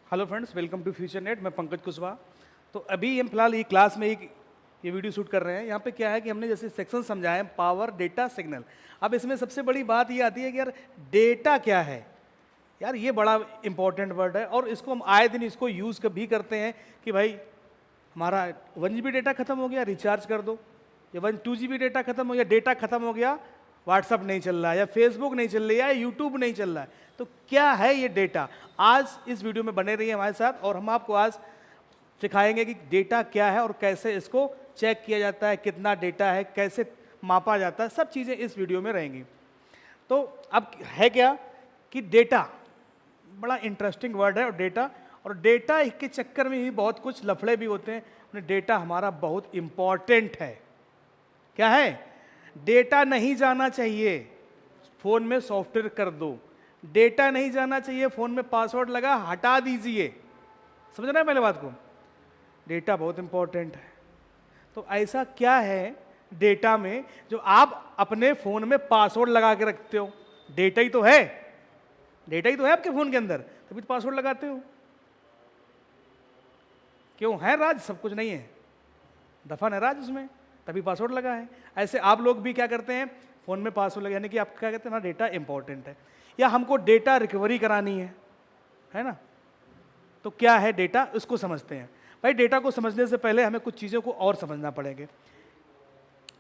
Hello friends, welcome to Future Net. मैं पंकज कुशवाहा। तो अभी हम फिलहाल ये क्लास में ये वीडियो शूट कर रहे हैं। यहाँ पे क्या है कि हमने जैसे सेक्शन समझाए पावर, डेटा, सिग्नल। अब इसमें सबसे बड़ी बात ये आती है कि यार डेटा क्या है। यार ये बड़ा इंपॉर्टेंट वर्ड है और इसको हम आए दिन इसको यूज़ भी करते हैं कि भाई हमारा 1 GB डेटा खत्म हो गया, रिचार्ज कर दो। या 2 GB डेटा खत्म हो गया, डेटा खत्म हो गया, व्हाट्सअप नहीं चल रहा है या फेसबुक नहीं चल रही है या यूट्यूब नहीं चल रहा है। तो क्या है ये डेटा? आज इस वीडियो में बने रहिए हमारे साथ और हम आपको आज सिखाएंगे कि डेटा क्या है और कैसे इसको चेक किया जाता है, कितना डेटा है, कैसे मापा जाता है, सब चीज़ें इस वीडियो में रहेंगी। तो अब है क्या कि डेटा बड़ा इंटरेस्टिंग वर्ड है और डेटा के चक्कर में ही बहुत कुछ लफड़े भी होते हैं। डेटा हमारा बहुत इंपॉर्टेंट है। क्या है? डेटा नहीं जाना चाहिए, फोन में सॉफ्टवेयर कर दो। डेटा नहीं जाना चाहिए, फोन में पासवर्ड लगा, हटा दीजिए। समझ रहे हैं मेरे बात को? डेटा बहुत इंपॉर्टेंट है। तो ऐसा क्या है डेटा में जो आप अपने फोन में पासवर्ड लगा के रखते हो? डेटा ही तो है, डेटा ही तो है आपके फोन के अंदर, तभी तो पासवर्ड लगाते हो। क्यों है राज? सब कुछ नहीं है, दफन है राज उसमें, तभी पासवर्ड लगा है। ऐसे आप लोग भी क्या करते हैं, फोन में पासवर्ड लगा, यानी कि आप क्या कहते हैं ना, डेटा इंपॉर्टेंट है या हमको डेटा रिकवरी करानी है ना। तो क्या है डेटा, उसको समझते हैं। भाई डेटा को समझने से पहले हमें कुछ चीज़ों को और समझना पड़ेंगे।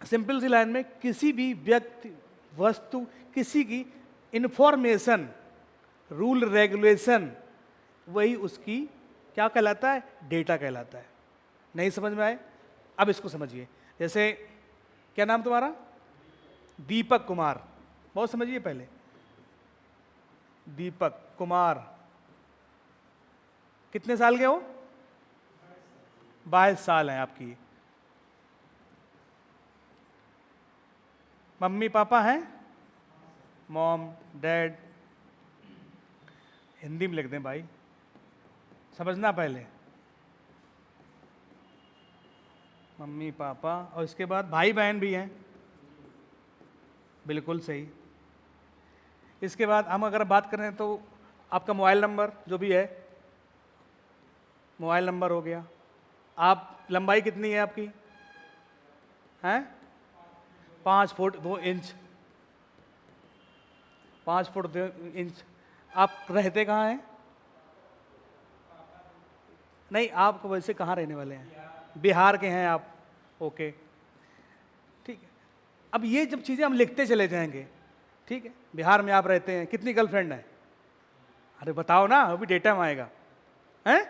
सिंपल सी लाइन में, किसी भी व्यक्ति, वस्तु, किसी की इंफॉर्मेशन, रूल, रेगुलेशन, वही उसकी क्या कहलाता है? डेटा कहलाता है। नहीं समझ में आए? अब इसको समझिए। जैसे क्या नाम तुम्हारा? दीपक कुमार। बहुत समझिए पहले, दीपक कुमार। कितने साल के हो? 22 साल हैं आपकी। मम्मी पापा हैं? Mom, dad. हिंदी में लिख दें भाई, समझना पहले। मम्मी पापा, और इसके बाद भाई बहन भी हैं। बिल्कुल सही। इसके बाद हम अगर बात करें तो आपका मोबाइल नंबर जो भी है, मोबाइल नंबर हो गया। आप लंबाई कितनी है आपकी? हैं? 5 फुट 2 इंच। 5 foot 2 inch. आप रहते कहाँ हैं? नहीं, आप वैसे कहाँ रहने वाले हैं? बिहार के हैं आप? ओके, ठीक है। अब ये जब चीज़ें हम लिखते चले जाएंगे, ठीक है। बिहार में आप रहते हैं, कितनी गर्लफ्रेंड है? अरे बताओ ना, वो भी डेटा में आएगा। हैं?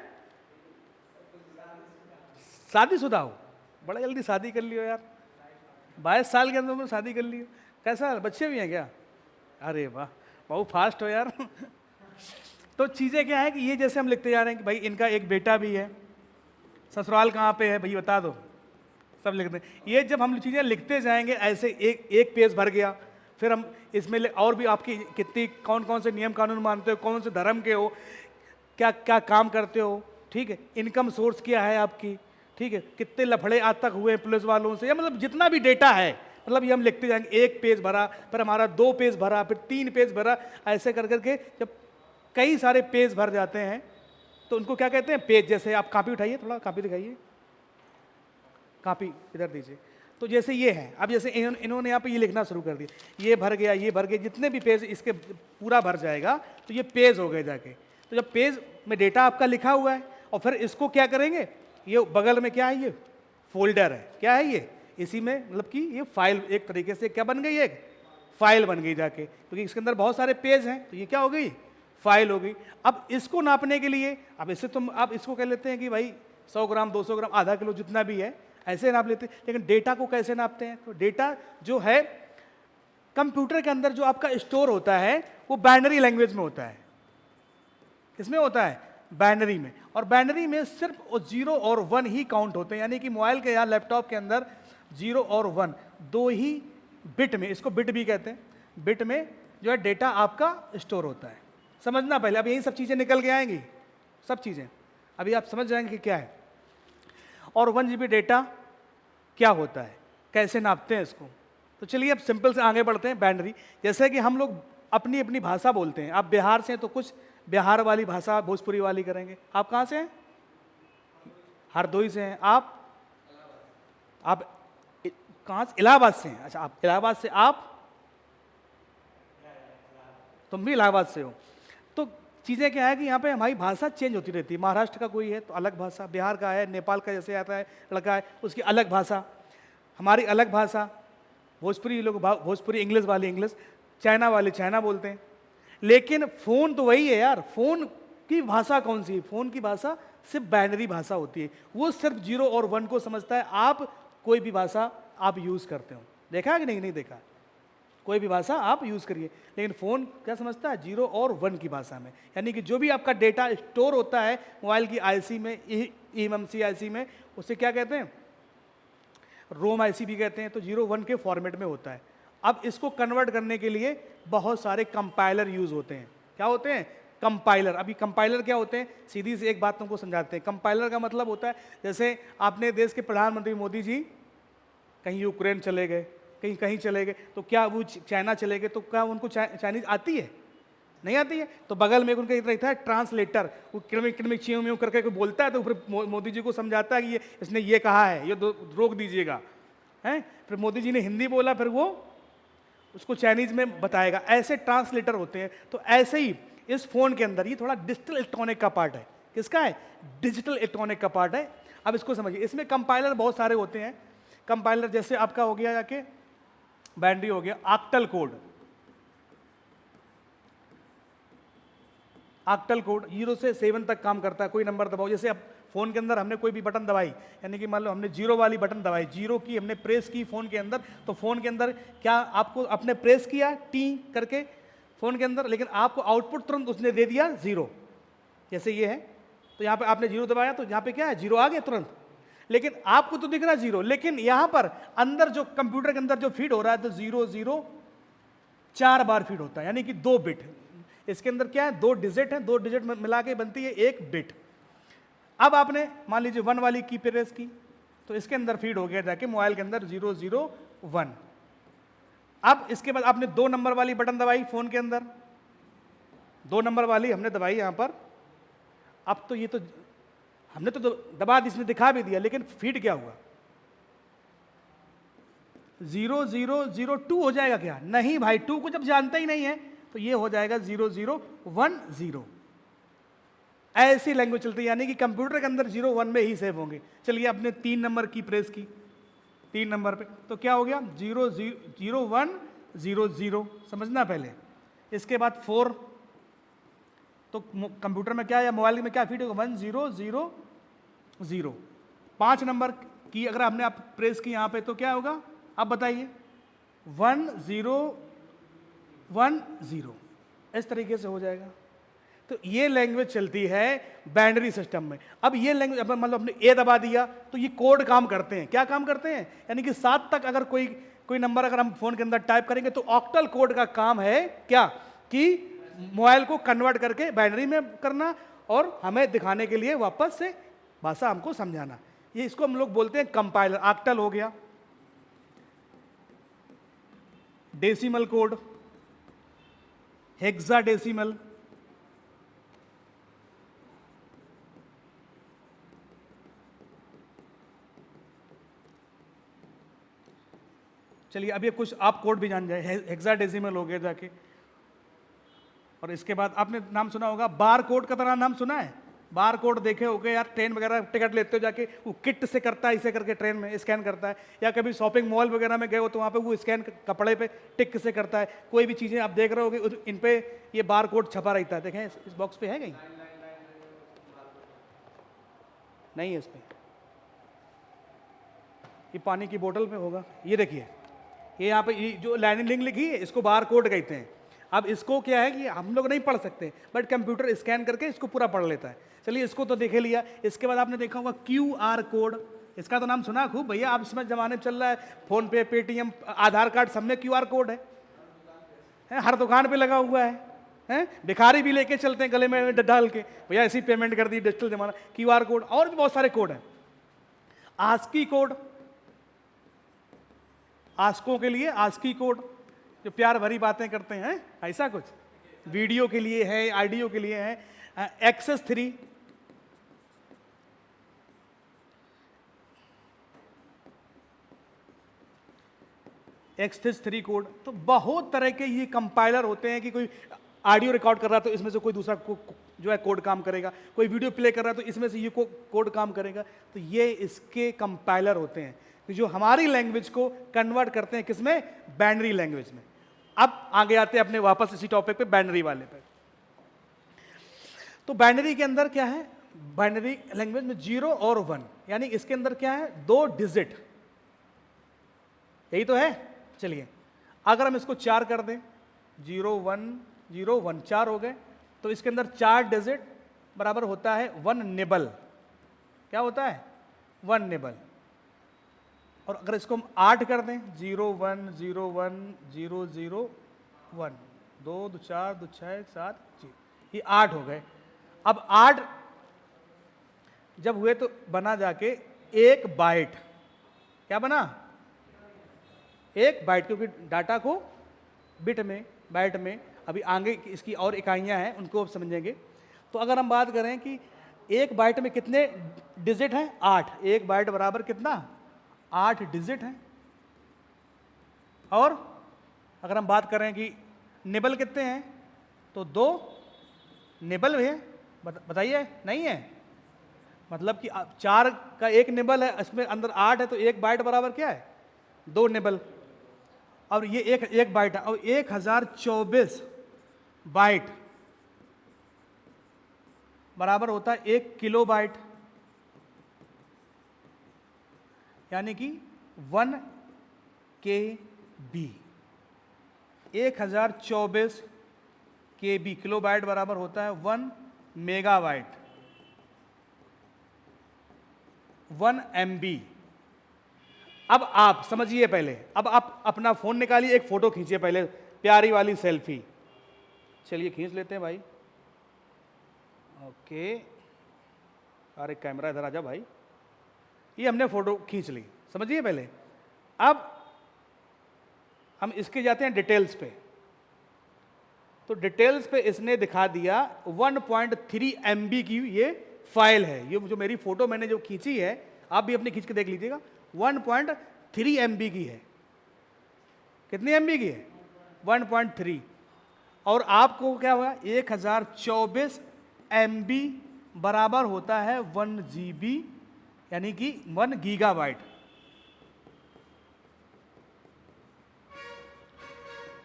शादीशुदा हो? बड़ा जल्दी शादी कर लियो यार, 22 साल के अंदर में शादी कर लियो। कैसा, बच्चे भी हैं क्या? अरे वाह, बहुत फास्ट हो यार। तो चीज़ें क्या है कि ये जैसे हम लिखते जा रहे हैं कि भाई इनका एक बेटा भी है, ससुराल कहाँ पे है भाई बता दो, सब लिखते हैं। ये जब हम चीज़ें लिखते जाएंगे ऐसे एक पेज भर गया। फिर हम इसमें और भी आपकी कितनी कौन कौन से नियम कानून मानते हो, कौन से धर्म के हो, क्या क्या काम करते हो, ठीक है, इनकम सोर्स क्या है आपकी, ठीक है, कितने लफड़े आज तक हुए पुलिस वालों से, या मतलब जितना भी डेटा है, मतलब ये हम लिखते जाएंगे। एक पेज भरा, फिर हमारा 2 पेज भरा, फिर 3 पेज भरा, ऐसे कर करके जब कई सारे पेज भर जाते हैं तो उनको क्या कहते हैं? पेज। जैसे आप कापी उठाइए, थोड़ा कापी दिखाइए, कापी इधर दीजिए। तो जैसे ये है, अब जैसे इन्होंने यहाँ पे ये लिखना शुरू कर दिया, ये भर गया, ये भर गया, जितने भी पेज इसके पूरा भर जाएगा तो ये पेज हो गए जाके। तो जब पेज में डेटा आपका लिखा हुआ है और फिर इसको क्या करेंगे, ये बगल में क्या है, ये फोल्डर है। क्या है ये? इसी में मतलब कि ये फाइल एक तरीके से क्या बन गई, एक फाइल बन गई जाके, क्योंकि इसके अंदर बहुत सारे पेज हैं तो ये क्या हो गई, फाइल हो गई। अब इसको नापने के लिए, अब इससे तुम आप इसको कह लेते हैं कि भाई 100 ग्राम, 200 ग्राम, आधा किलो, जितना भी है ऐसे नाप लेते हैं। लेकिन डेटा को कैसे नापते हैं? तो डेटा जो है कंप्यूटर के अंदर जो आपका स्टोर होता है वो बाइनरी लैंग्वेज में होता है। किसमें होता है? बाइनरी में। और बाइनरी में सिर्फ 0 और 1 ही काउंट होते हैं, यानी कि मोबाइल के या लैपटॉप के अंदर 0 और 1 दो ही बिट में, इसको बिट भी कहते हैं, बिट में जो है डेटा आपका स्टोर होता है। समझना पहले, अब यही सब चीज़ें निकल के आएंगी, सब चीज़ें अभी आप समझ जाएंगे कि क्या है। और 1 GB डेटा क्या होता है, कैसे नापते हैं इसको। तो चलिए अब सिंपल से आगे बढ़ते हैं। बाइनरी, जैसे कि हम लोग अपनी अपनी भाषा बोलते हैं। आप बिहार से हैं तो कुछ बिहार वाली भाषा भोजपुरी वाली करेंगे। आप कहाँ से हैं? हरदोई से हैं। आप कहाँ से? इलाहाबाद से हैं। अच्छा, आप इलाहाबाद से, आप तुम भी इलाहाबाद से हो। तो चीज़ें क्या है कि यहाँ पे हमारी भाषा चेंज होती रहती है। महाराष्ट्र का कोई है तो अलग भाषा, बिहार का है, नेपाल का जैसे आता है लड़का है उसकी अलग भाषा, हमारी अलग भाषा, भोजपुरी लोग भोजपुरी, इंग्लिश वाले इंग्लिश, चाइना वाले चाइना बोलते हैं। लेकिन फ़ोन तो वही है यार। फ़ोन की भाषा कौन सी है? फ़ोन की भाषा सिर्फ बाइनरी भाषा होती है, वो सिर्फ 0 और 1 को समझता है। आप कोई भी भाषा आप यूज़ करते हो, देखा है कि नहीं? नहीं देखा। कोई भी भाषा आप यूज़ करिए, लेकिन फ़ोन क्या समझता है? 0 और 1 की भाषा में। यानी कि जो भी आपका डेटा स्टोर होता है मोबाइल की आईसी में, eMMC आईसी में, उसे क्या कहते हैं? रोम आईसी भी कहते हैं। तो 0-1 के फॉर्मेट में होता है। अब इसको कन्वर्ट करने के लिए बहुत सारे कंपाइलर यूज़ होते हैं। क्या होते हैं? कंपाइलर। अभी कंपाइलर क्या होते हैं? सीधी सी एक बात तुमको समझाते हैं। कंपाइलर का मतलब होता है, जैसे आपने देश के प्रधानमंत्री मोदी जी कहीं यूक्रेन चले गए, कहीं कहीं चले गए, तो क्या वो चाइना चले गए तो क्या उनको चाइनीज आती है? नहीं आती है। तो बगल में उनका रहता है ट्रांसलेटर, वो किड़मिक किड़मिक च्यों म्यों करके कोई बोलता है तो फिर मोदी जी को समझाता है कि ये इसने ये कहा है, ये रोक दीजिएगा, हैं? फिर मोदी जी ने हिंदी बोला, फिर वो उसको चाइनीज में बताएगा। ऐसे ट्रांसलेटर होते हैं। तो ऐसे ही इस फोन के अंदर ये थोड़ा डिजिटल इलेक्ट्रॉनिक का पार्ट है। किसका है? डिजिटल इलेक्ट्रॉनिक का पार्ट है। अब इसको समझिए, इसमें कंपाइलर बहुत सारे होते हैं। कंपाइलर जैसे आपका हो गया जाके बाइनरी हो गया, ऑक्टल कोड। ऑक्टल कोड 0 से 7 तक काम करता है। कोई नंबर दबाओ, जैसे अब फोन के अंदर हमने कोई भी बटन दबाई, यानी कि मान लो हमने 0 वाली बटन दबाई, 0 की हमने प्रेस की फोन के अंदर, तो फोन के अंदर क्या आपको आपने प्रेस किया टी करके फोन के अंदर, लेकिन आपको आउटपुट तुरंत उसने दे दिया 0। जैसे ये है, तो यहाँ पे आपने 0 दबाया तो यहाँ पे क्या है? 0 आ गया तुरंत। लेकिन आपको तो दिख रहा है 0, लेकिन यहाँ पर अंदर जो कंप्यूटर के अंदर जो फीड हो रहा है, तो 0 0 4 बार फीड होता है, यानी कि 2 बिट। इसके अंदर क्या है? 2 डिजिट है, 2 डिजिट मिला के बनती है 1 बिट। अब आपने मान लीजिए 1 वाली की प्रेस की, तो इसके अंदर फीड हो गया जाके मोबाइल के अंदर 0 0 1। अब इसके बाद आपने 2 नंबर वाली बटन दबाई फोन के अंदर, 2 नंबर वाली हमने दबाई यहां पर। अब तो ये तो हमने तो दबा दी, इसने दिखा भी दिया, लेकिन फीड क्या हुआ? 0 0 0 2 हो जाएगा क्या? नहीं भाई, 2 को जब जानता ही नहीं है तो ये हो जाएगा 0 0 1 0। ऐसी लैंग्वेज चलती है, यानी कि कंप्यूटर के अंदर 0 1 में ही सेव होंगे। चलिए आपने 3 नंबर की प्रेस की, 3 नंबर पे, तो क्या हो गया? 0 0 1 0 0। समझना पहले। इसके बाद 4, तो कंप्यूटर में क्या है या मोबाइल में क्या फीड होगा? 1 0 0 0। 5 नंबर की अगर आपने आप प्रेस की यहाँ पे, तो क्या होगा? आप बताइए। 1 0 1 0। इस तरीके से हो जाएगा। तो ये लैंग्वेज चलती है बाइनरी सिस्टम में। अब ये लैंग्वेज मतलब हमने ए दबा दिया तो ये कोड काम करते हैं। क्या काम करते हैं? यानी कि 7 तक अगर कोई नंबर अगर हम फोन के अंदर टाइप करेंगे तो ऑक्टल कोड का काम है क्या? कि मोबाइल को कन्वर्ट करके बाइनरी में करना और हमें दिखाने के लिए वापस से भाषा हमको समझाना। ये इसको हम लोग बोलते हैं कंपाइलर। ऑक्टल हो गया। डेसिमल कोड, हेक्साडेसिमल, चलिए अब ये कुछ आप कोड भी जान जाए। हेक्साडेसिमल हो गया जाके। और इसके बाद आपने नाम सुना होगा बार कोड का। तरह नाम सुना है? बार कोड देखे होगे यार, ट्रेन वगैरह टिकट लेते हो जाके, वो किट से करता है, इसे करके ट्रेन में स्कैन करता है। या कभी शॉपिंग मॉल वगैरह में गए हो तो वहाँ पे वो स्कैन कपड़े पे टिक से करता है। कोई भी चीज़ें आप देख रहे होगे इन पे ये बार कोड छपा रहता है। देखें इस बॉक्स पे है कहीं? नहीं है इस पे। ये पानी की बोतल पे होगा। ये देखिए, ये यहाँ पे ये जो लाइनिंग लिंक लिखी है इसको बार कोड कहते हैं। अब इसको क्या है कि हम लोग नहीं पढ़ सकते, बट कंप्यूटर स्कैन करके इसको पूरा पढ़ लेता है। चलिए इसको तो देखे लिया। इसके बाद आपने देखा होगा QR कोड। इसका तो नाम सुना खूब भैया। आप इसमें जमाने में चल रहा है, फोन पे, पेटीएम, आधार कार्ड, सब में QR कोड है, हर दुकान पे लगा हुआ है। भिखारी भी लेके चलते हैं गले में डाल के, भैया ऐसी पेमेंट कर दी, डिजिटल जमाना, QR कोड। और भी बहुत सारे कोड हैं। आस्की कोड, आस्कों के लिए आस्की कोड, जो प्यार भरी बातें करते हैं, ऐसा कुछ वीडियो के लिए है, ऑडियो के लिए है। Access 3, access 3 code. तो बहुत तरह के ये कंपाइलर होते हैं कि कोई ऑडियो रिकॉर्ड कर रहा है तो इसमें से कोई दूसरा जो है कोड काम करेगा, कोई वीडियो प्ले कर रहा है तो इसमें से ये कोड काम करेगा। तो ये इसके कंपाइलर होते हैं जो हमारी लैंग्वेज को कन्वर्ट करते हैं किसमें, बाइनरी लैंग्वेज में। अब आगे आते हैं अपने वापस इसी टॉपिक पे, बाइनरी वाले पे। तो बाइनरी के अंदर क्या है, बाइनरी लैंग्वेज में 0 और 1, यानी इसके अंदर क्या है, 2 डिजिट, यही तो है। चलिए अगर हम इसको 4 कर दें, 0 1 0 1, 4 हो गए, तो इसके अंदर 4 डिजिट बराबर होता है 1 निबल। क्या होता है, 1 निबल। और अगर इसको हम 8 कर दें, 0 1 0 1 0 0 1, 2 2 4 2 6 7 जी, ये 8 हो गए। अब 8 जब हुए तो बना जाके 1 बाइट। क्या बना, 1 बाइट, क्योंकि डाटा को बिट में, बाइट में, अभी आगे इसकी और इकाइयां हैं उनको अब समझेंगे। तो अगर हम बात करें कि 1 बाइट में कितने डिजिट हैं, 8, 1 बाइट बराबर कितना, 8 डिजिट हैं। और अगर हम बात करें कि निबल कितने हैं, तो 2 निबल है, बताइए, नहीं है, मतलब कि 4 का 1 निबल है, इसमें अंदर 8 है, तो 1 बाइट बराबर क्या है, 2 निबल। और ये एक बाइट है, और 1024 बाइट बराबर होता है 1 किलो बाइट, यानी कि 1 KB। 1024 KB, किलो बाइट बराबर होता है 1 मेगाबाइट, 1 MB। अब आप समझिए पहले, अब आप अपना फोन निकालिए, एक फोटो खींचिए पहले, प्यारी वाली सेल्फी। चलिए खींच लेते हैं भाई, ओके। अरे कैमरा इधर आ जा भाई, ये हमने फोटो खींच ली, समझिए पहले। अब हम इसके जाते हैं डिटेल्स पे, तो डिटेल्स पे इसने दिखा दिया 1.3 MB की ये फाइल है। ये जो मेरी फोटो मैंने जो खींची है, आप भी अपनी खींच के देख लीजिएगा, 1.3 MB की है। कितनी MB की है, 1.3। और आपको क्या हुआ, 1024 MB बराबर होता है 1 GB, यानी कि 1 गीगाबाइट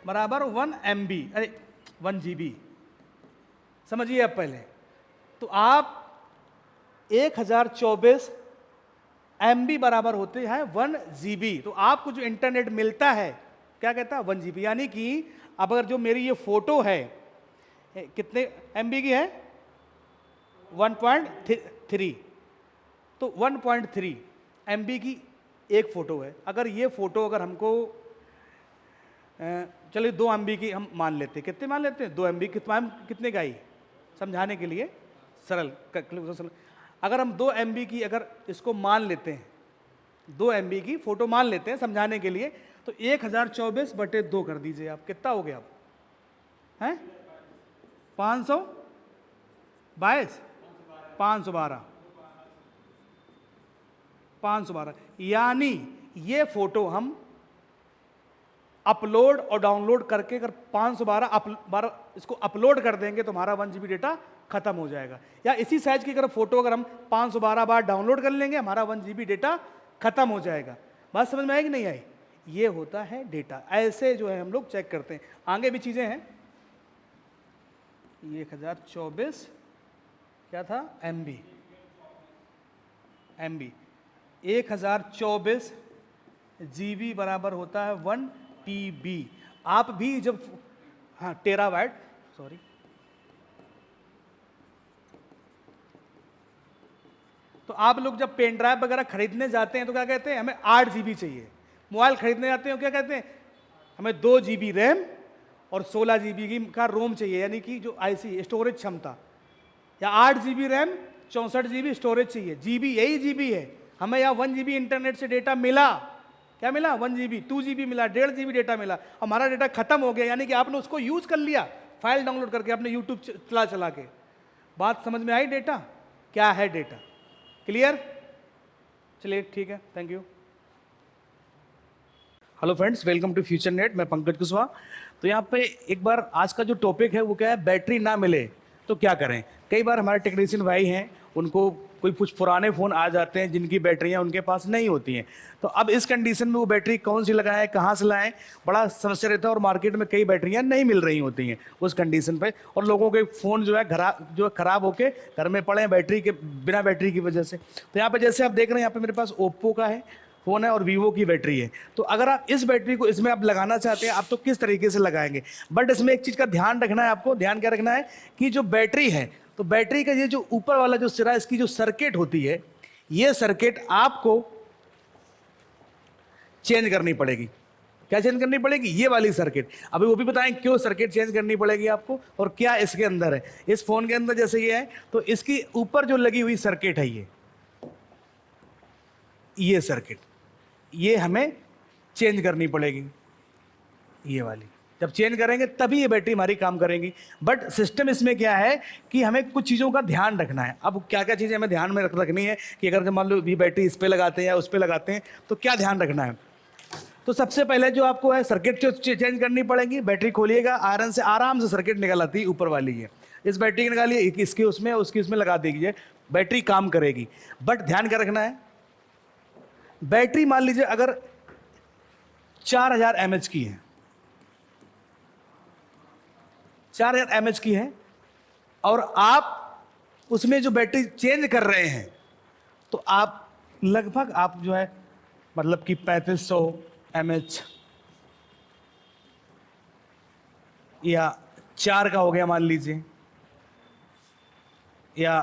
बराबर 1 MB, अरे 1 GB। समझिए अब पहले, तो आप 1024 MB बराबर होते हैं 1 GB। तो आपको जो इंटरनेट मिलता है क्या कहता है, 1 GB। यानी कि अब अगर जो मेरी ये फोटो है कितने MB की है, 1.3, तो 1.3 MB की एक फोटो है। अगर ये फोटो अगर हमको चलिए 2 MB की हम मान लेते हैं, कितने मान लेते हैं, 2 MB कितने का ही समझाने के लिए सरल। अगर हम 2 MB की अगर इसको मान लेते हैं, 2 MB की फोटो मान लेते हैं समझाने के लिए, तो 1024/2 कर दीजिए आप, कितना हो गया आप हैं, 522, 512, यानी ये फोटो हम अपलोड और डाउनलोड करके अगर 512 इसको अपलोड कर देंगे तो हमारा 1 GB डेटा खत्म हो जाएगा। या इसी साइज की अगर फोटो अगर हम 512 बार डाउनलोड कर लेंगे, हमारा 1 GB डेटा खत्म हो जाएगा। बात समझ में आई कि नहीं आई, ये होता है डेटा। ऐसे जो है हम लोग चेक करते हैं। आगे भी चीजें हैं, 1024 क्या था, MB 1024 GB बराबर होता है 1 TB। आप भी जब, हाँ टेराबाइट, सॉरी, तो आप लोग जब पेन ड्राइव वगैरह खरीदने जाते हैं तो क्या कहते हैं, हमें 8 GB चाहिए। मोबाइल खरीदने जाते हैं क्या कहते हैं, हमें 2 GB रैम और 16 GB की का रोम चाहिए, यानी कि जो IC स्टोरेज क्षमता, या 8 GB रैम 64 GB स्टोरेज चाहिए। GB यही GB है, हमें यहाँ 1 GB इंटरनेट से डेटा मिला, क्या मिला, 1 GB, 2 GB मिला, 1.5 GB डेटा मिला, हमारा डेटा खत्म हो गया, यानी कि आपने उसको यूज कर लिया, फाइल डाउनलोड करके अपने यूट्यूब चला चला के। बात समझ में आई? डेटा क्या है, डेटा क्लियर? चलिए ठीक है, thank you. Hello friends, welcome to Future Net. मैं पंकज कुशवाहा। तो यहाँ पे एक बार आज का जो टॉपिक है वो क्या है, बैटरी ना मिले तो क्या करें। कई बार हमारे टेक्नीशियन भाई हैं, उनको कोई कुछ पुराने फ़ोन आ जाते हैं जिनकी बैटरियाँ उनके पास नहीं होती हैं। तो अब इस कंडीशन में वो बैटरी कौन सी लगाएं, कहाँ से लाएं, बड़ा समस्या रहता है। और मार्केट में कई बैटरियाँ नहीं मिल रही होती हैं उस कंडीशन पे, और लोगों के फ़ोन जो है ख़राब होके घर में पड़े हैं बैटरी के बिना, बैटरी की वजह से। तो यहाँ पर जैसे आप देख रहे हैं, यहाँ पर मेरे पास ओप्पो का है फ़ोन है और वीवो की बैटरी है। तो अगर आप इस बैटरी को इसमें आप लगाना चाहते हैं, आप तो किस तरीके से लगाएंगे। बट इसमें एक चीज़ का ध्यान रखना है आपको। ध्यान क्या रखना है कि जो बैटरी है, तो बैटरी का ये जो ऊपर वाला जो सिरा, इसकी जो सर्किट होती है, ये सर्किट आपको चेंज करनी पड़ेगी। क्या चेंज करनी पड़ेगी? ये वाली सर्किट। अभी वो भी बताएं क्यों सर्किट चेंज करनी पड़ेगी आपको और क्या इसके अंदर है। इस फ़ोन के अंदर जैसे ये है, तो इसकी ऊपर जो लगी हुई सर्किट है, ये सर्किट, ये हमें चेंज करनी पड़ेगी। ये वाली जब चेंज करेंगे तभी ये बैटरी हमारी काम करेंगी। बट सिस्टम इसमें क्या है कि हमें कुछ चीज़ों का ध्यान रखना है। अब क्या क्या चीज़ें हमें ध्यान में रखनी है कि अगर मान लो ये बैटरी इस पर लगाते हैं या उस पर लगाते हैं तो क्या ध्यान रखना है। तो सबसे पहले जो आपको है सर्किट चेंज करनी पड़ेगी। बैटरी खोलिएगा, आयरन से आराम से सर्किट निकल आती है ऊपर वाली है। इस बैटरी की निकालिए, इसकी उसमें, उसकी उसमें लगा दीजिए, बैटरी काम करेगी। बट ध्यान क्या रखना है, बैटरी मान लीजिए अगर 4000 mAh की है, 4000 mAh की है, और आप उसमें जो बैटरी चेंज कर रहे हैं, तो आप लगभग आप जो है मतलब कि 3500 mAh या 4 का हो गया मान लीजिए, या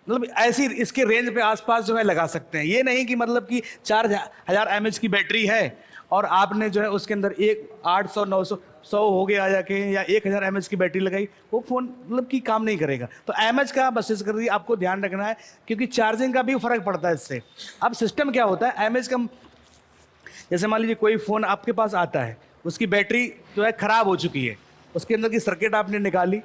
मतलब ऐसी इसके रेंज पे आसपास जो है लगा सकते हैं। ये नहीं कि मतलब कि 4000 mAh की बैटरी है और आपने जो है उसके अंदर एक 800 900 100 हो गया जाके, या 1000 mAh की बैटरी लगाई, वो फ़ोन मतलब कि काम नहीं करेगा। तो mAh का बस कर आपको ध्यान रखना है, क्योंकि चार्जिंग का भी फ़र्क पड़ता है इससे। अब सिस्टम क्या होता है, mAh का, जैसे मान लीजिए कोई फ़ोन आपके पास आता है, उसकी बैटरी जो है ख़राब हो चुकी है, उसके अंदर की सर्किट आपने निकाली,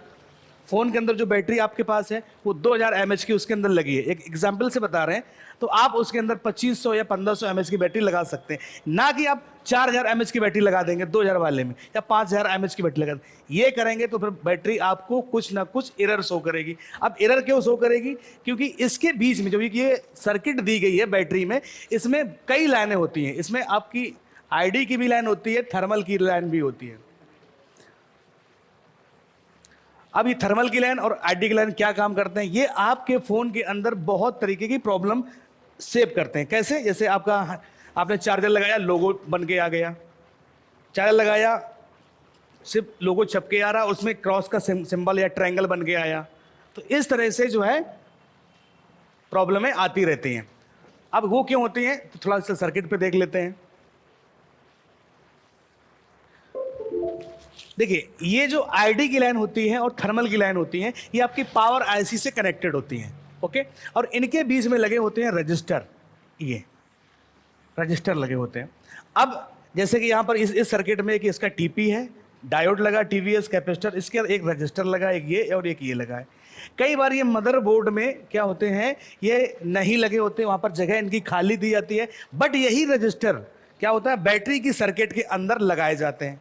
फ़ोन के अंदर जो बैटरी आपके पास है वो 2000 mAh की उसके अंदर लगी है, एक एग्जाम्पल से बता रहे हैं। तो आप उसके अंदर 2500 या 1500 mAh की बैटरी लगा सकते हैं, ना कि आप 4000 mAh की बैटरी लगा देंगे 2000 वाले में, या 5000 mAh की बैटरी लगा देंगे। ये करेंगे तो फिर बैटरी आपको कुछ ना कुछ एरर शो करेगी। अब एरर क्यों शो करेगी? क्योंकि इसके बीच में जो ये सर्किट दी गई है बैटरी में, इसमें कई लाइनें होती हैं। इसमें आपकी आईडी की भी लाइन होती है, थर्मल की लाइन भी होती है। अब ये थर्मल की लाइन और आईडी की लाइन क्या काम करते हैं, ये आपके फ़ोन के अंदर बहुत तरीके की प्रॉब्लम सेव करते हैं। कैसे? जैसे आपने चार्जर लगाया, लोगो बन के आ गया, चार्जर लगाया, सिर्फ लोगो छप के आ रहा, उसमें क्रॉस का सिंबल या ट्रायंगल बन के आया। तो इस तरह से जो है प्रॉब्लमें आती रहती हैं। अब वो क्यों होती हैं, तो थोड़ा सा सर्किट पे देख लेते हैं। देखिए, ये जो आईडी की लाइन होती है और थर्मल की लाइन होती है, ये आपकी पावर आईसी से कनेक्टेड होती हैं, ओके। और इनके बीच में लगे होते हैं रजिस्टर, ये रजिस्टर लगे होते हैं। अब जैसे कि यहाँ पर इस सर्किट में एक इसका टीपी है, डायोड लगा, टीवीएस कैपेसिटर, इसके एक रजिस्टर लगा, एक ये और एक ये लगा है। कई बार ये मदरबोर्ड में क्या होते हैं, ये नहीं लगे होते, वहाँ पर जगह इनकी खाली दी जाती है। बट यही रजिस्टर क्या होता है, बैटरी की सर्किट के अंदर लगाए जाते हैं।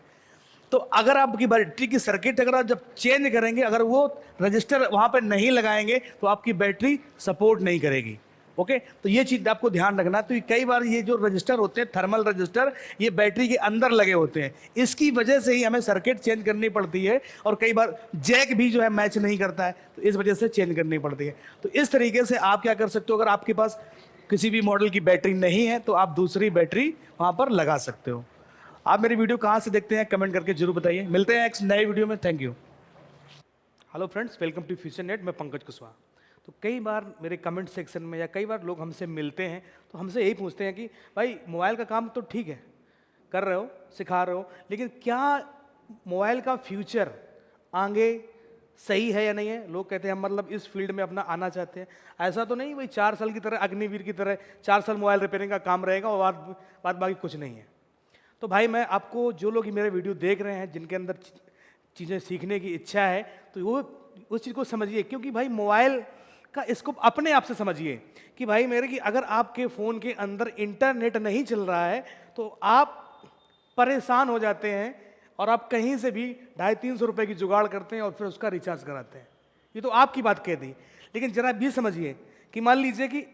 तो अगर आपकी बैटरी की सर्किट अगर आप जब चेंज करेंगे, अगर वो रजिस्टर वहाँ पर नहीं लगाएंगे तो आपकी बैटरी सपोर्ट नहीं करेगी, ओके। तो ये चीज़ आपको ध्यान रखना। तो कई बार ये जो रजिस्टर होते हैं, थर्मल रजिस्टर, ये बैटरी के अंदर लगे होते हैं। इसकी वजह से ही हमें सर्किट चेंज करनी पड़ती है। और कई बार जैक भी जो है मैच नहीं करता है, तो इस वजह से चेंज करनी पड़ती है। तो इस तरीके से आप क्या कर सकते हो, अगर आपके पास किसी भी मॉडल की बैटरी नहीं है तो आप दूसरी बैटरी वहाँ पर लगा सकते हो। आप मेरी वीडियो कहाँ से देखते हैं, कमेंट करके जरूर बताइए। मिलते हैं एक नए वीडियो में। Thank you. Hello friends, welcome to Future Net. मैं पंकज कुशवाहा। तो कई बार मेरे कमेंट सेक्शन में या कई बार लोग हमसे मिलते हैं तो हमसे यही पूछते हैं कि भाई मोबाइल का काम तो ठीक है, कर रहे हो, सिखा रहे हो, लेकिन क्या मोबाइल का फ्यूचर आगे सही है या नहीं है। लोग कहते हैं हम मतलब इस फील्ड में अपना आना चाहते हैं। ऐसा तो नहीं भाई 4 साल की तरह, अग्निवीर की तरह 4 साल मोबाइल रिपेयरिंग का काम रहेगा और बाद बाकी कुछ नहीं है। तो भाई मैं आपको, जो लोग मेरे वीडियो देख रहे हैं, जिनके अंदर चीज़ें सीखने की इच्छा है तो वो उस चीज़ को समझिए, क्योंकि भाई मोबाइल का स्कोप अपने आप से समझिए कि भाई मेरे कि अगर आपके फ़ोन के अंदर इंटरनेट नहीं चल रहा है तो आप परेशान हो जाते हैं और आप कहीं से भी 250-300 रुपये की जुगाड़ करते हैं और फिर उसका रिचार्ज कराते हैं। ये तो आपकी बात कह दी, लेकिन जरा भी समझिए कि मान लीजिए कि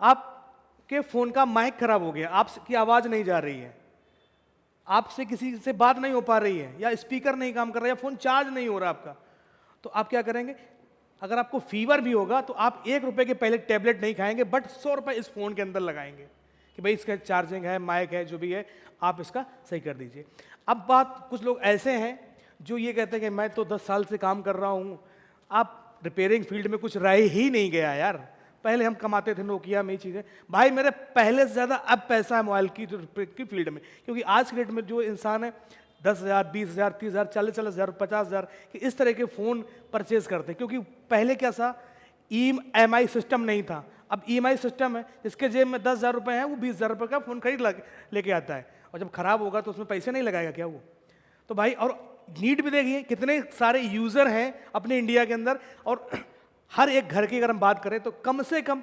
आपके फ़ोन का माइक खराब हो गया, आपकी आवाज़ नहीं जा रही है, आपसे किसी से बात नहीं हो पा रही है, या स्पीकर नहीं काम कर रहा है, या फ़ोन चार्ज नहीं हो रहा आपका, तो आप क्या करेंगे? अगर आपको फीवर भी होगा तो आप 1 रुपये के पहले टैबलेट नहीं खाएंगे, बट 100 रुपये इस फ़ोन के अंदर लगाएंगे कि भाई इसका चार्जिंग है, माइक है, जो भी है आप इसका सही कर दीजिए। अब बात, कुछ लोग ऐसे हैं जो ये कहते हैं कि मैं तो 10 साल से काम कर रहा हूँ। आप रिपेयरिंग फील्ड में कुछ रह ही नहीं गया यार। पहले हम कमाते थे नोकिया में ही चीज़ें, भाई मेरे पहले से ज़्यादा अब पैसा है मोबाइल की फील्ड में, क्योंकि आज के डेट में जो इंसान है 10,000, 20,000, 30,000, 40,000, 50,000 इस तरह के फ़ोन परचेज करते हैं। क्योंकि पहले क्या था, EMI सिस्टम नहीं था, अब EMI सिस्टम है। जिसके जेब में 10,000 रुपये हैं वो 20,000 रुपये का फ़ोन खरीद लेके आता है, और जब ख़राब होगा तो उसमें पैसे नहीं लगाएगा क्या वो? तो भाई, और नीड भी देखिए कितने सारे यूज़र हैं अपने इंडिया के अंदर, और हर एक घर की अगर हम बात करें तो कम से कम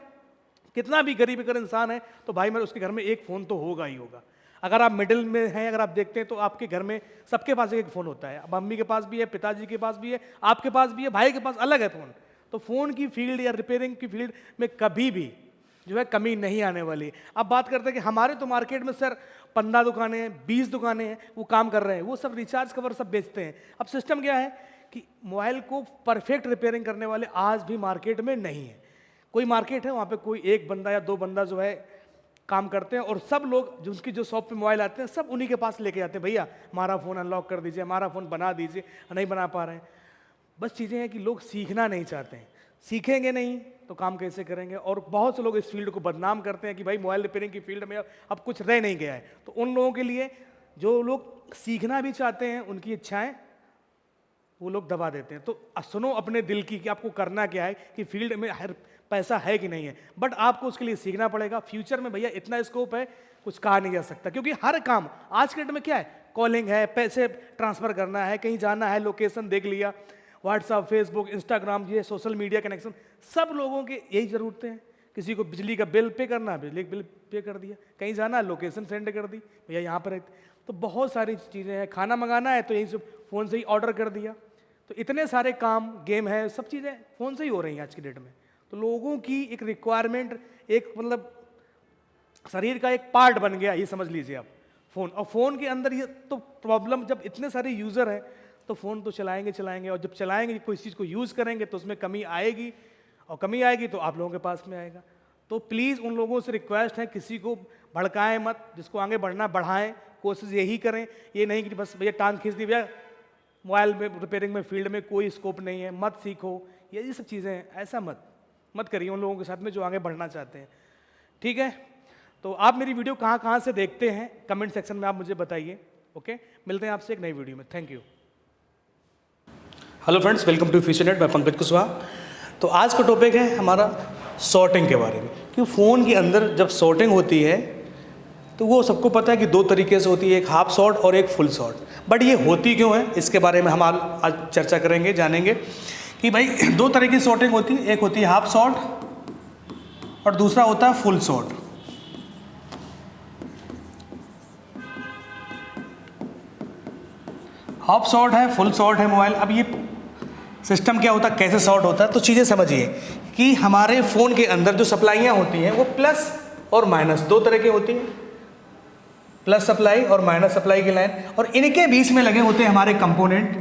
कितना भी गरीब अगर इंसान है तो भाई मेरे उसके घर में एक फ़ोन तो होगा ही होगा। अगर आप मिडिल में हैं, अगर आप देखते हैं तो आपके घर में सबके पास एक फ़ोन होता है। अब मम्मी के पास भी है, पिताजी के पास भी है, आपके पास भी है, भाई के पास अलग है फ़ोन। तो फ़ोन की फील्ड या रिपेयरिंग की फील्ड में कभी भी जो है कमी नहीं आने वाली। अब बात करते हैं कि हमारे तो मार्केट में सर 15 दुकानें हैं, 20 दुकानें हैं, वो काम कर रहे हैं, वो सब रिचार्ज कवर सब बेचते हैं। अब सिस्टम क्या है कि मोबाइल को परफेक्ट रिपेयरिंग करने वाले आज भी मार्केट में नहीं है। कोई मार्केट है वहाँ पे कोई एक बंदा या 2 बंदा जो है काम करते हैं, और सब लोग जो उनकी जो शॉप पे मोबाइल आते हैं सब उन्हीं के पास लेके जाते हैं, भैया हमारा फ़ोन अनलॉक कर दीजिए, हमारा फ़ोन बना दीजिए, नहीं बना पा रहे हैं। बस चीज़ें हैं कि लोग सीखना नहीं चाहते हैं, सीखेंगे नहीं तो काम कैसे करेंगे। और बहुत से लोग इस फील्ड को बदनाम करते हैं कि भाई मोबाइल रिपेयरिंग की फील्ड में अब कुछ रह नहीं गया है। तो उन लोगों के लिए, जो लोग सीखना भी चाहते हैं, उनकी इच्छाएं वो लोग दबा देते हैं। तो सुनो अपने दिल की कि आपको करना क्या है, कि फील्ड में हर पैसा है कि नहीं है, बट आपको उसके लिए सीखना पड़ेगा। फ्यूचर में भैया इतना स्कोप है, कुछ कहा नहीं जा सकता, क्योंकि हर काम आज के डेट में क्या है, कॉलिंग है, पैसे ट्रांसफ़र करना है, कहीं जाना है, लोकेशन देख लिया, व्हाट्सअप, फेसबुक, इंस्टाग्राम, ये सोशल मीडिया कनेक्शन, सब लोगों के यही ज़रूरतें हैं। किसी को बिजली का बिल पे करना है, बिजली का बिल पे कर दिया, कहीं जाना है, लोकेशन सेंड कर दी, भैया यहाँ पर है। तो बहुत सारी चीज़ें हैं, खाना मंगाना है तो यहीं से फ़ोन से ही ऑर्डर कर दिया। तो इतने सारे काम, गेम है, सब चीज़ें फ़ोन से ही हो रही हैं आज की डेट में। तो लोगों की एक रिक्वायरमेंट, एक मतलब शरीर का एक पार्ट बन गया, ये समझ लीजिए आप फ़ोन। और फ़ोन के अंदर ये तो प्रॉब्लम, जब इतने सारे यूज़र हैं तो फ़ोन तो चलाएंगे, और जब चलाएंगे कोई चीज़ को यूज़ करेंगे तो उसमें कमी आएगी, और कमी आएगी तो आप लोगों के पास में आएगा। तो प्लीज़ उन लोगों से रिक्वेस्ट है, किसी को भड़काएं मत, जिसको आगे बढ़ना बढ़ाएं, कोशिश यही करें। ये नहीं कि बस भैया टांग खींच दी, भैया मोबाइल में रिपेयरिंग में फील्ड में कोई स्कोप नहीं है, मत सीखो, ये सब चीज़ें हैं, ऐसा मत करिए उन लोगों के साथ में जो आगे बढ़ना चाहते हैं। ठीक है, तो आप मेरी वीडियो कहाँ से देखते हैं कमेंट सेक्शन में आप मुझे बताइए। ओके, मिलते हैं आपसे एक नई वीडियो में। Thank you. Hello friends, welcome to Futurenet, मैं पंकज कुशवाहा। तो आज का टॉपिक है हमारा सॉर्टिंग के बारे में, कि फ़ोन के अंदर जब सॉर्टिंग होती है तो वो सबको पता है कि 2 तरीके से होती है, एक हाफ सॉर्ट और एक फुल सॉर्ट। बट ये होती क्यों है, इसके बारे में हम आज चर्चा करेंगे, जानेंगे कि भाई 2 तरह की सॉर्टिंग होती है, एक होती है हाफ सॉर्ट और दूसरा होता है फुल सॉर्ट। हाफ सॉर्ट है, फुल सॉर्ट है मोबाइल। अब ये सिस्टम क्या होता है, कैसे सॉर्ट होता है, तो चीज़ें समझिए कि हमारे फ़ोन के अंदर जो सप्लाइयाँ होती हैं वो प्लस और माइनस 2 तरह की होती हैं, प्लस सप्लाई और माइनस सप्लाई की लाइन, और इनके बीच में लगे होते हैं हमारे कंपोनेंट,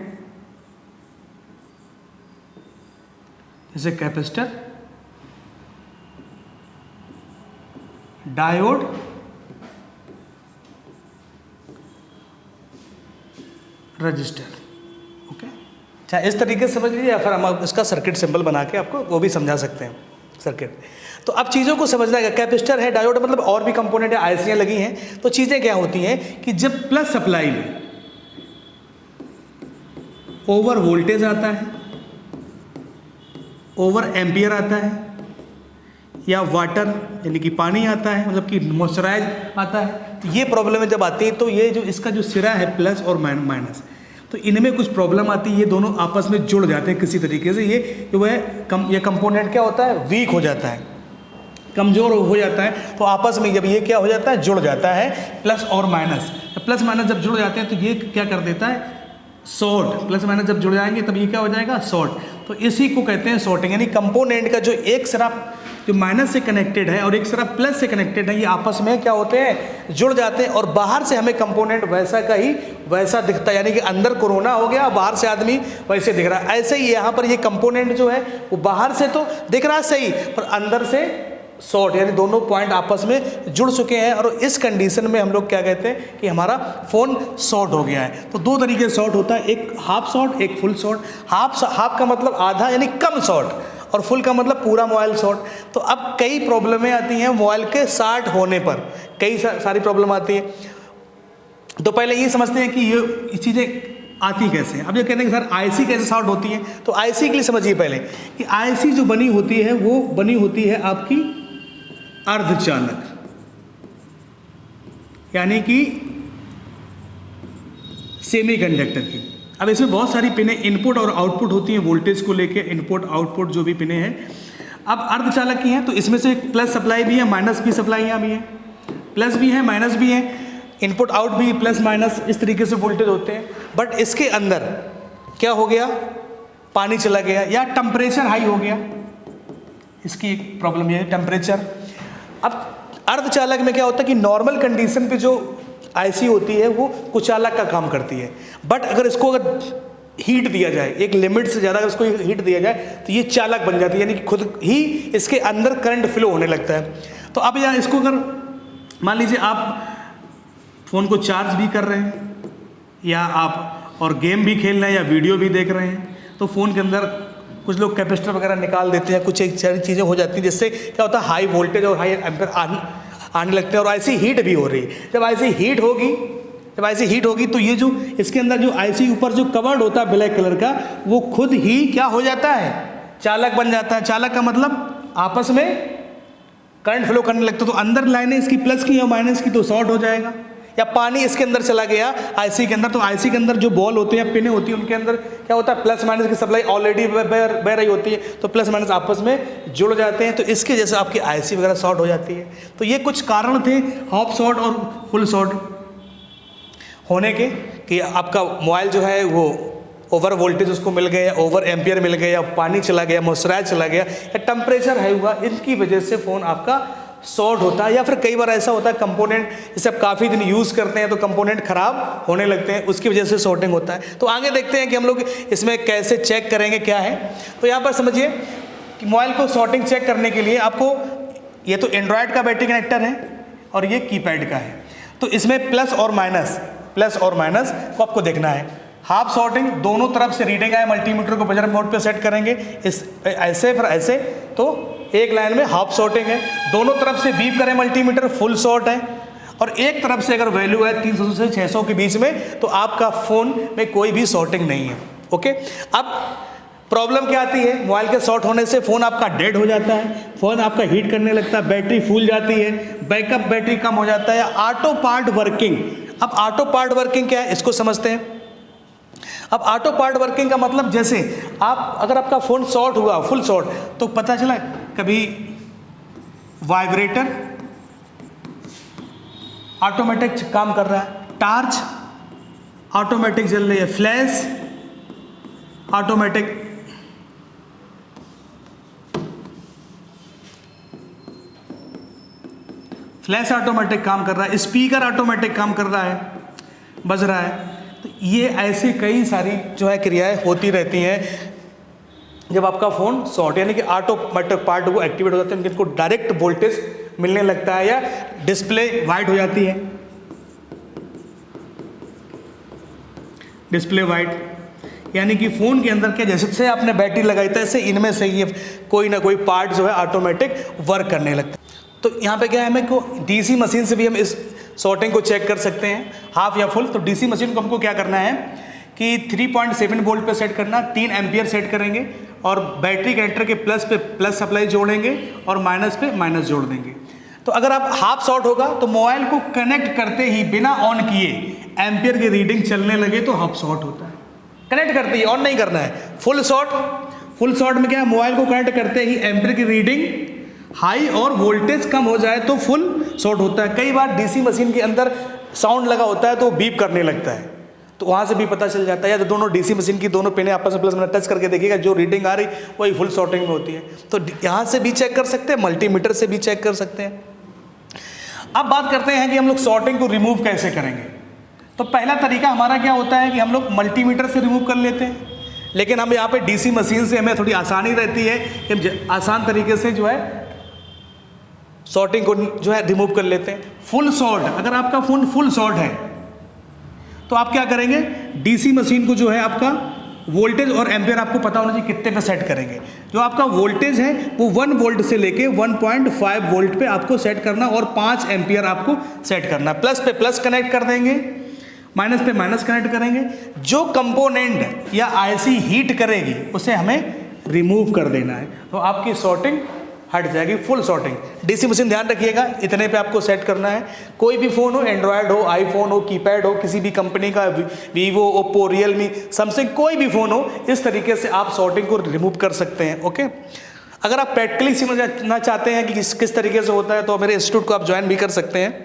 जैसे कैपेसिटर, डायोड, रजिस्टर। ओके, चाहे इस तरीके से समझ लीजिए, या फिर हम इसका सर्किट सिंबल बना के आपको वो भी समझा सकते हैं सर्किट। तो अब चीज़ों को समझना है, कैपेसिटर है, डायोड, मतलब और भी कंपोनेंट है, आईसियाँ लगी हैं। तो चीज़ें क्या होती हैं कि जब प्लस सप्लाई में ओवर वोल्टेज आता है, ओवर एम्पियर आता है, या वाटर यानी कि पानी आता है, मतलब कि मॉइस्चराइज आता है, तो ये प्रॉब्लम जब आती है तो ये जो इसका जो सिरा है प्लस और माइनस, तो इनमें कुछ प्रॉब्लम आती है, ये दोनों आपस में जुड़ जाते हैं किसी तरीके से, ये जो है ये कंपोनेंट क्या होता है, वीक हो जाता है, कमज़ोर हो जाता है। तो आपस में जब ये क्या हो जाता है, जुड़ जाता है, प्लस और माइनस। प्लस माइनस जब जुड़ जाते हैं तो ये क्या कर देता है, शॉर्ट। प्लस माइनस जब जुड़ जाएंगे तब ये क्या हो जाएगा, शॉर्ट। तो इसी को कहते हैं शॉर्टिंग, यानी कंपोनेंट का जो एक सिरा जो माइनस से कनेक्टेड है और एक सिरा प्लस से कनेक्टेड है, ये आपस में क्या होते हैं, जुड़ जाते हैं, और बाहर से हमें कंपोनेंट वैसा का ही वैसा दिखता है, यानी कि अंदर कोरोना हो गया, बाहर से आदमी वैसे दिख रहा है। ऐसे ही यहाँ पर ये कंपोनेंट जो है वो बाहर से तो दिख रहा है सही, पर अंदर से शॉर्ट, यानी दोनों पॉइंट आपस में जुड़ चुके हैं, और इस कंडीशन में हम लोग क्या कहते हैं कि हमारा फ़ोन शॉर्ट हो गया है। तो दो तरीके से शॉर्ट होता है, एक हाफ शॉर्ट, एक फुल शॉर्ट। हाफ का मतलब आधा, यानी कम शॉर्ट, और फुल का मतलब पूरा मोबाइल शॉर्ट। तो अब कई प्रॉब्लमें आती हैं मोबाइल के शॉर्ट होने पर, कई सारी प्रॉब्लम आती है। तो पहले ये समझते हैं कि ये चीज़ें आती कैसे हैं। अब ये कहते हैं कि सर आईसी कैसे शॉर्ट होती है, तो आईसी के लिए समझिए पहले कि आईसी जो बनी होती है वो बनी होती है आपकी अर्धचालक, यानी कि सेमीकंडक्टर की। अब इसमें बहुत सारी पिनें इनपुट और आउटपुट होती हैं, वोल्टेज को लेके इनपुट आउटपुट जो भी पिनें हैं। अब अर्धचालक की हैं तो इसमें से प्लस सप्लाई भी है, माइनस भी सप्लाईयाँ भी हैं, प्लस भी है माइनस भी है, इनपुट आउट भी प्लस माइनस, इस तरीके से वोल्टेज होते हैं। बट इसके अंदर क्या हो गया, पानी चला गया या टेम्परेचर हाई हो गया, इसकी एक प्रॉब्लम ये है, टेम्परेचर। अब अर्धचालक में क्या होता है कि नॉर्मल कंडीशन पे जो आईसी होती है वो कुचालक का काम करती है, बट अगर इसको अगर हीट दिया जाए, एक लिमिट से ज़्यादा अगर इसको हीट दिया जाए तो ये चालक बन जाती है, यानी कि खुद ही इसके अंदर करंट फ्लो होने लगता है। तो अब यहाँ इसको अगर मान लीजिए आप फ़ोन को चार्ज भी कर रहे हैं या आप और गेम भी खेल रहे हैं या वीडियो भी देख रहे हैं, तो फ़ोन के अंदर कुछ लोग कैपेसिटर वगैरह निकाल देते हैं, कुछ एक सारी चीज़ें हो जाती हैं जिससे क्या होता है हाई वोल्टेज और हाई एम्पीयर आने लगते हैं, और आईसी हीट भी हो रही है। जब आईसी हीट होगी तो ये जो इसके अंदर जो आईसी ऊपर जो कवर्ड होता है ब्लैक कलर का, वो खुद ही क्या हो जाता है, चालक बन जाता है। चालक का मतलब आपस में करंट फ्लो करने लगता है। तो अंदर लाइनें इसकी प्लस की या माइनस की तो शॉर्ट हो जाएगा, या पानी इसके अंदर चला गया आईसी के अंदर, तो आईसी के अंदर जो बॉल होते हैं, पिनें होती हैं, उनके अंदर क्या होता है, प्लस माइनस की सप्लाई ऑलरेडी बह रही होती है, तो प्लस माइनस आपस में जुड़ जाते हैं, तो इसके जैसे आपकी आईसी वगैरह शॉर्ट हो जाती है। तो ये कुछ कारण थे हाफ शॉर्ट और फुल शॉर्ट होने के, कि आपका मोबाइल जो है वो ओवर वोल्टेज उसको मिल गया, ओवर एम्पियर मिल गया, या पानी चला गया, मॉइस्चराइज चला गया, या टेम्परेचर हाई हुआ, इनकी वजह से फ़ोन आपका शॉर्ट होता है। या फिर कई बार ऐसा होता है कंपोनेंट जैसे आप काफ़ी दिन यूज़ करते हैं तो कंपोनेंट ख़राब होने लगते हैं, उसकी वजह से शॉर्टिंग होता है। तो आगे देखते हैं कि हम लोग इसमें कैसे चेक करेंगे क्या है। तो यहाँ पर समझिए कि मोबाइल को शॉर्टिंग चेक करने के लिए आपको, ये तो एंड्रॉयड का बैटरी कनेक्टर है और ये कीपैड का है, तो इसमें प्लस और माइनस को आपको देखना है। हाफ शॉर्टिंग, दोनों तरफ से रीडिंग आए, मल्टीमीटर को बजर मोड पे सेट करेंगे, इस ऐसे फिर ऐसे, तो एक लाइन में हाफ शॉर्टिंग है। दोनों तरफ से बीप करें मल्टीमीटर, फुल शॉर्ट है। और एक तरफ से अगर वैल्यू है 300 से 600 के बीच में, तो आपका फ़ोन में कोई भी शॉर्टिंग नहीं है। ओके, अब प्रॉब्लम क्या आती है, मोबाइल के शॉर्ट होने से फ़ोन आपका डेड हो जाता है, फ़ोन आपका हीट करने लगता है, बैटरी फूल जाती है, बैकअप बैटरी कम हो जाता है, ऑटो पार्ट वर्किंग। अब ऑटो पार्ट वर्किंग क्या है, इसको समझते हैं। अब ऑटो पार्ट वर्किंग का मतलब, जैसे आप अगर आपका फ़ोन शॉर्ट हुआ फुल शॉर्ट, तो पता चला कभी वाइब्रेटर ऑटोमेटिक काम कर रहा है, टार्च ऑटोमेटिक जल रही है, फ्लैश ऑटोमेटिक, काम कर रहा है, स्पीकर ऑटोमेटिक काम कर रहा है, बज रहा है। तो ये ऐसी कई सारी जो है क्रियाएं होती रहती हैं जब आपका फ़ोन शॉर्ट, यानी कि ऑटोमेटिक पार्ट वो एक्टिवेट हो जाते हैं, इनको डायरेक्ट वोल्टेज मिलने लगता है या डिस्प्ले वाइट हो जाती है, डिस्प्ले वाइट, यानी कि फ़ोन के अंदर क्या, जैसे से आपने बैटरी लगाई था ऐसे इनमें से ये कोई ना कोई पार्ट जो है ऑटोमेटिक वर्क करने लगता है। तो यहाँ पे क्या है, हमें को डीसी मशीन से भी हम इस शॉर्टिंग को चेक कर सकते हैं, हाफ या फुल। तो डीसी मशीन को हमको क्या करना है कि 3.7 वोल्ट पे सेट करना, 3 एम्पियर सेट करेंगे, और बैटरी कनेक्टर के प्लस पे प्लस सप्लाई जोड़ेंगे और माइनस पे माइनस जोड़ देंगे। तो अगर आप हाफ शॉर्ट होगा तो मोबाइल को कनेक्ट करते ही बिना ऑन किए एम्पियर की रीडिंग चलने लगे तो हाफ शॉर्ट होता है। कनेक्ट करती है, ऑन नहीं करना है। फुल शॉर्ट, फुल शॉर्ट में क्या है, मोबाइल को कनेक्ट करते ही एम्पीयर की रीडिंग हाई और वोल्टेज कम हो जाए तो फुल शॉर्ट होता है। कई बार डीसी मशीन के अंदर साउंड लगा होता है तो बीप करने लगता है, तो वहाँ से भी पता चल जाता है। या तो दोनों डीसी मशीन की दोनों पिने आपस में प्लस में टच करके देखिएगा, जो रीडिंग आ रही वही फुल शॉर्टिंग में होती है। तो यहाँ से भी चेक कर सकते हैं, मल्टीमीटर से भी चेक कर सकते हैं। अब बात करते हैं कि हम लोग शॉर्टिंग को रिमूव कैसे करेंगे। तो पहला तरीका हमारा क्या होता है कि हम लोग मल्टीमीटर से रिमूव कर लेते हैं, लेकिन हम यहाँ पे डीसी मशीन से हमें थोड़ी आसानी रहती है कि हम आसान तरीके से जो है शॉर्टिंग को जो है रिमूव कर लेते हैं। फुल शॉर्ट, अगर आपका फ़ोन फुल शॉर्ट है तो आप क्या करेंगे, डीसी मशीन को जो है आपका वोल्टेज और एम्पियर आपको पता होना चाहिए कितने पे सेट करेंगे। जो आपका वोल्टेज है वो 1 वोल्ट से लेके 1.5 वोल्ट पे आपको सेट करना और 5 एम्पियर आपको सेट करना। प्लस पे प्लस कनेक्ट कर देंगे, माइनस पे माइनस कनेक्ट करेंगे। जो कंपोनेंट या आईसी हीट करेगी उसे हमें रिमूव कर देना है, तो आपकी शॉर्टिंग हट जाएगी, फुल शॉर्टिंग। डीसी मशीन ध्यान रखिएगा इतने पे आपको सेट करना है। कोई भी फ़ोन हो, एंड्रॉयड हो, आईफोन हो, कीपैड हो, किसी भी कंपनी का, वीवो, ओप्पो, रियलमी, सैमसंग, कोई भी फ़ोन हो, इस तरीके से आप शॉर्टिंग को रिमूव कर सकते हैं। ओके, अगर आप प्रैक्टिकली समझना चाहते हैं कि किस तरीके से होता है तो मेरे इंस्टीट्यूट को आप ज्वाइन भी कर सकते हैं।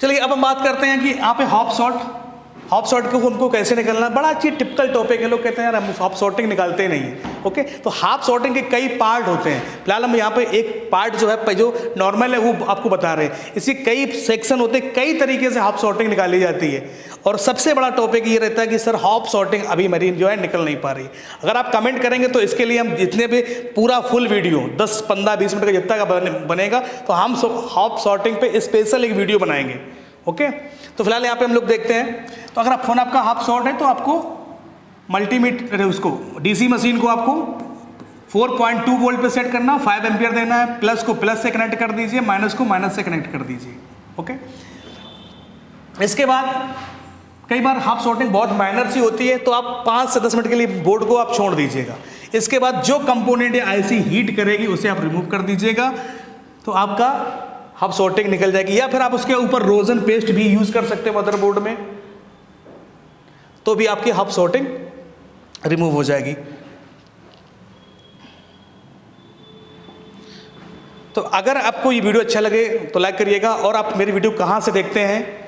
चलिए अब हम बात करते हैं कि यहाँ पे हॉप शॉर्ट को उनको कैसे निकालना। बड़ा अच्छी टिपिकल टॉपिक है, लोग कहते हैं यार हम हॉप शॉर्टिंग निकालते नहीं है। ओके, तो हाफ शॉर्टिंग के कई पार्ट होते हैं। फिलहाल हम यहाँ पे एक पार्ट जो है जो नॉर्मल है वो आपको बता रहे हैं। इसके कई सेक्शन होते हैं, कई तरीके से हाफ शॉर्टिंग निकाली जाती है। और सबसे बड़ा टॉपिक ये रहता है कि सर हाफ शॉर्टिंग अभी मेरी जो है निकल नहीं पा रही। अगर आप कमेंट करेंगे तो इसके लिए हम जितने भी पूरा फुल वीडियो 10, 15, 20 मिनट का जितना का बनेगा तो हम हाफ शॉर्टिंग पे स्पेशल एक वीडियो बनाएंगे। ओके, तो फिलहाल यहाँ पे हम लोग देखते हैं। तो अगर आप फोन आपका हाफ शॉर्ट है तो आपको मल्टीमीटर उसको डीसी मशीन को आपको 4.2 वोल्ट पे सेट करना, 5 एम्पियर देना है। प्लस को प्लस से कनेक्ट कर दीजिए, माइनस को माइनस से कनेक्ट कर दीजिए। ओके, इसके बाद कई बार हाफ शॉर्टिंग बहुत माइनर सी होती है तो आप 5 से 10 मिनट के लिए बोर्ड को आप छोड़ दीजिएगा। इसके बाद जो कंपोनेंट या आईसी हीट करेगी उसे आप रिमूव कर दीजिएगा, तो आपका हाफ शॉर्टिंग निकल जाएगी। या फिर आप उसके ऊपर रोजन पेस्ट भी यूज कर सकते हैं मदरबोर्ड में, तो भी आपकी हाफ शॉर्टिंग रिमूव हो जाएगी। तो अगर आपको ये वीडियो अच्छा लगे तो लाइक करिएगा, और आप मेरी वीडियो कहाँ से देखते हैं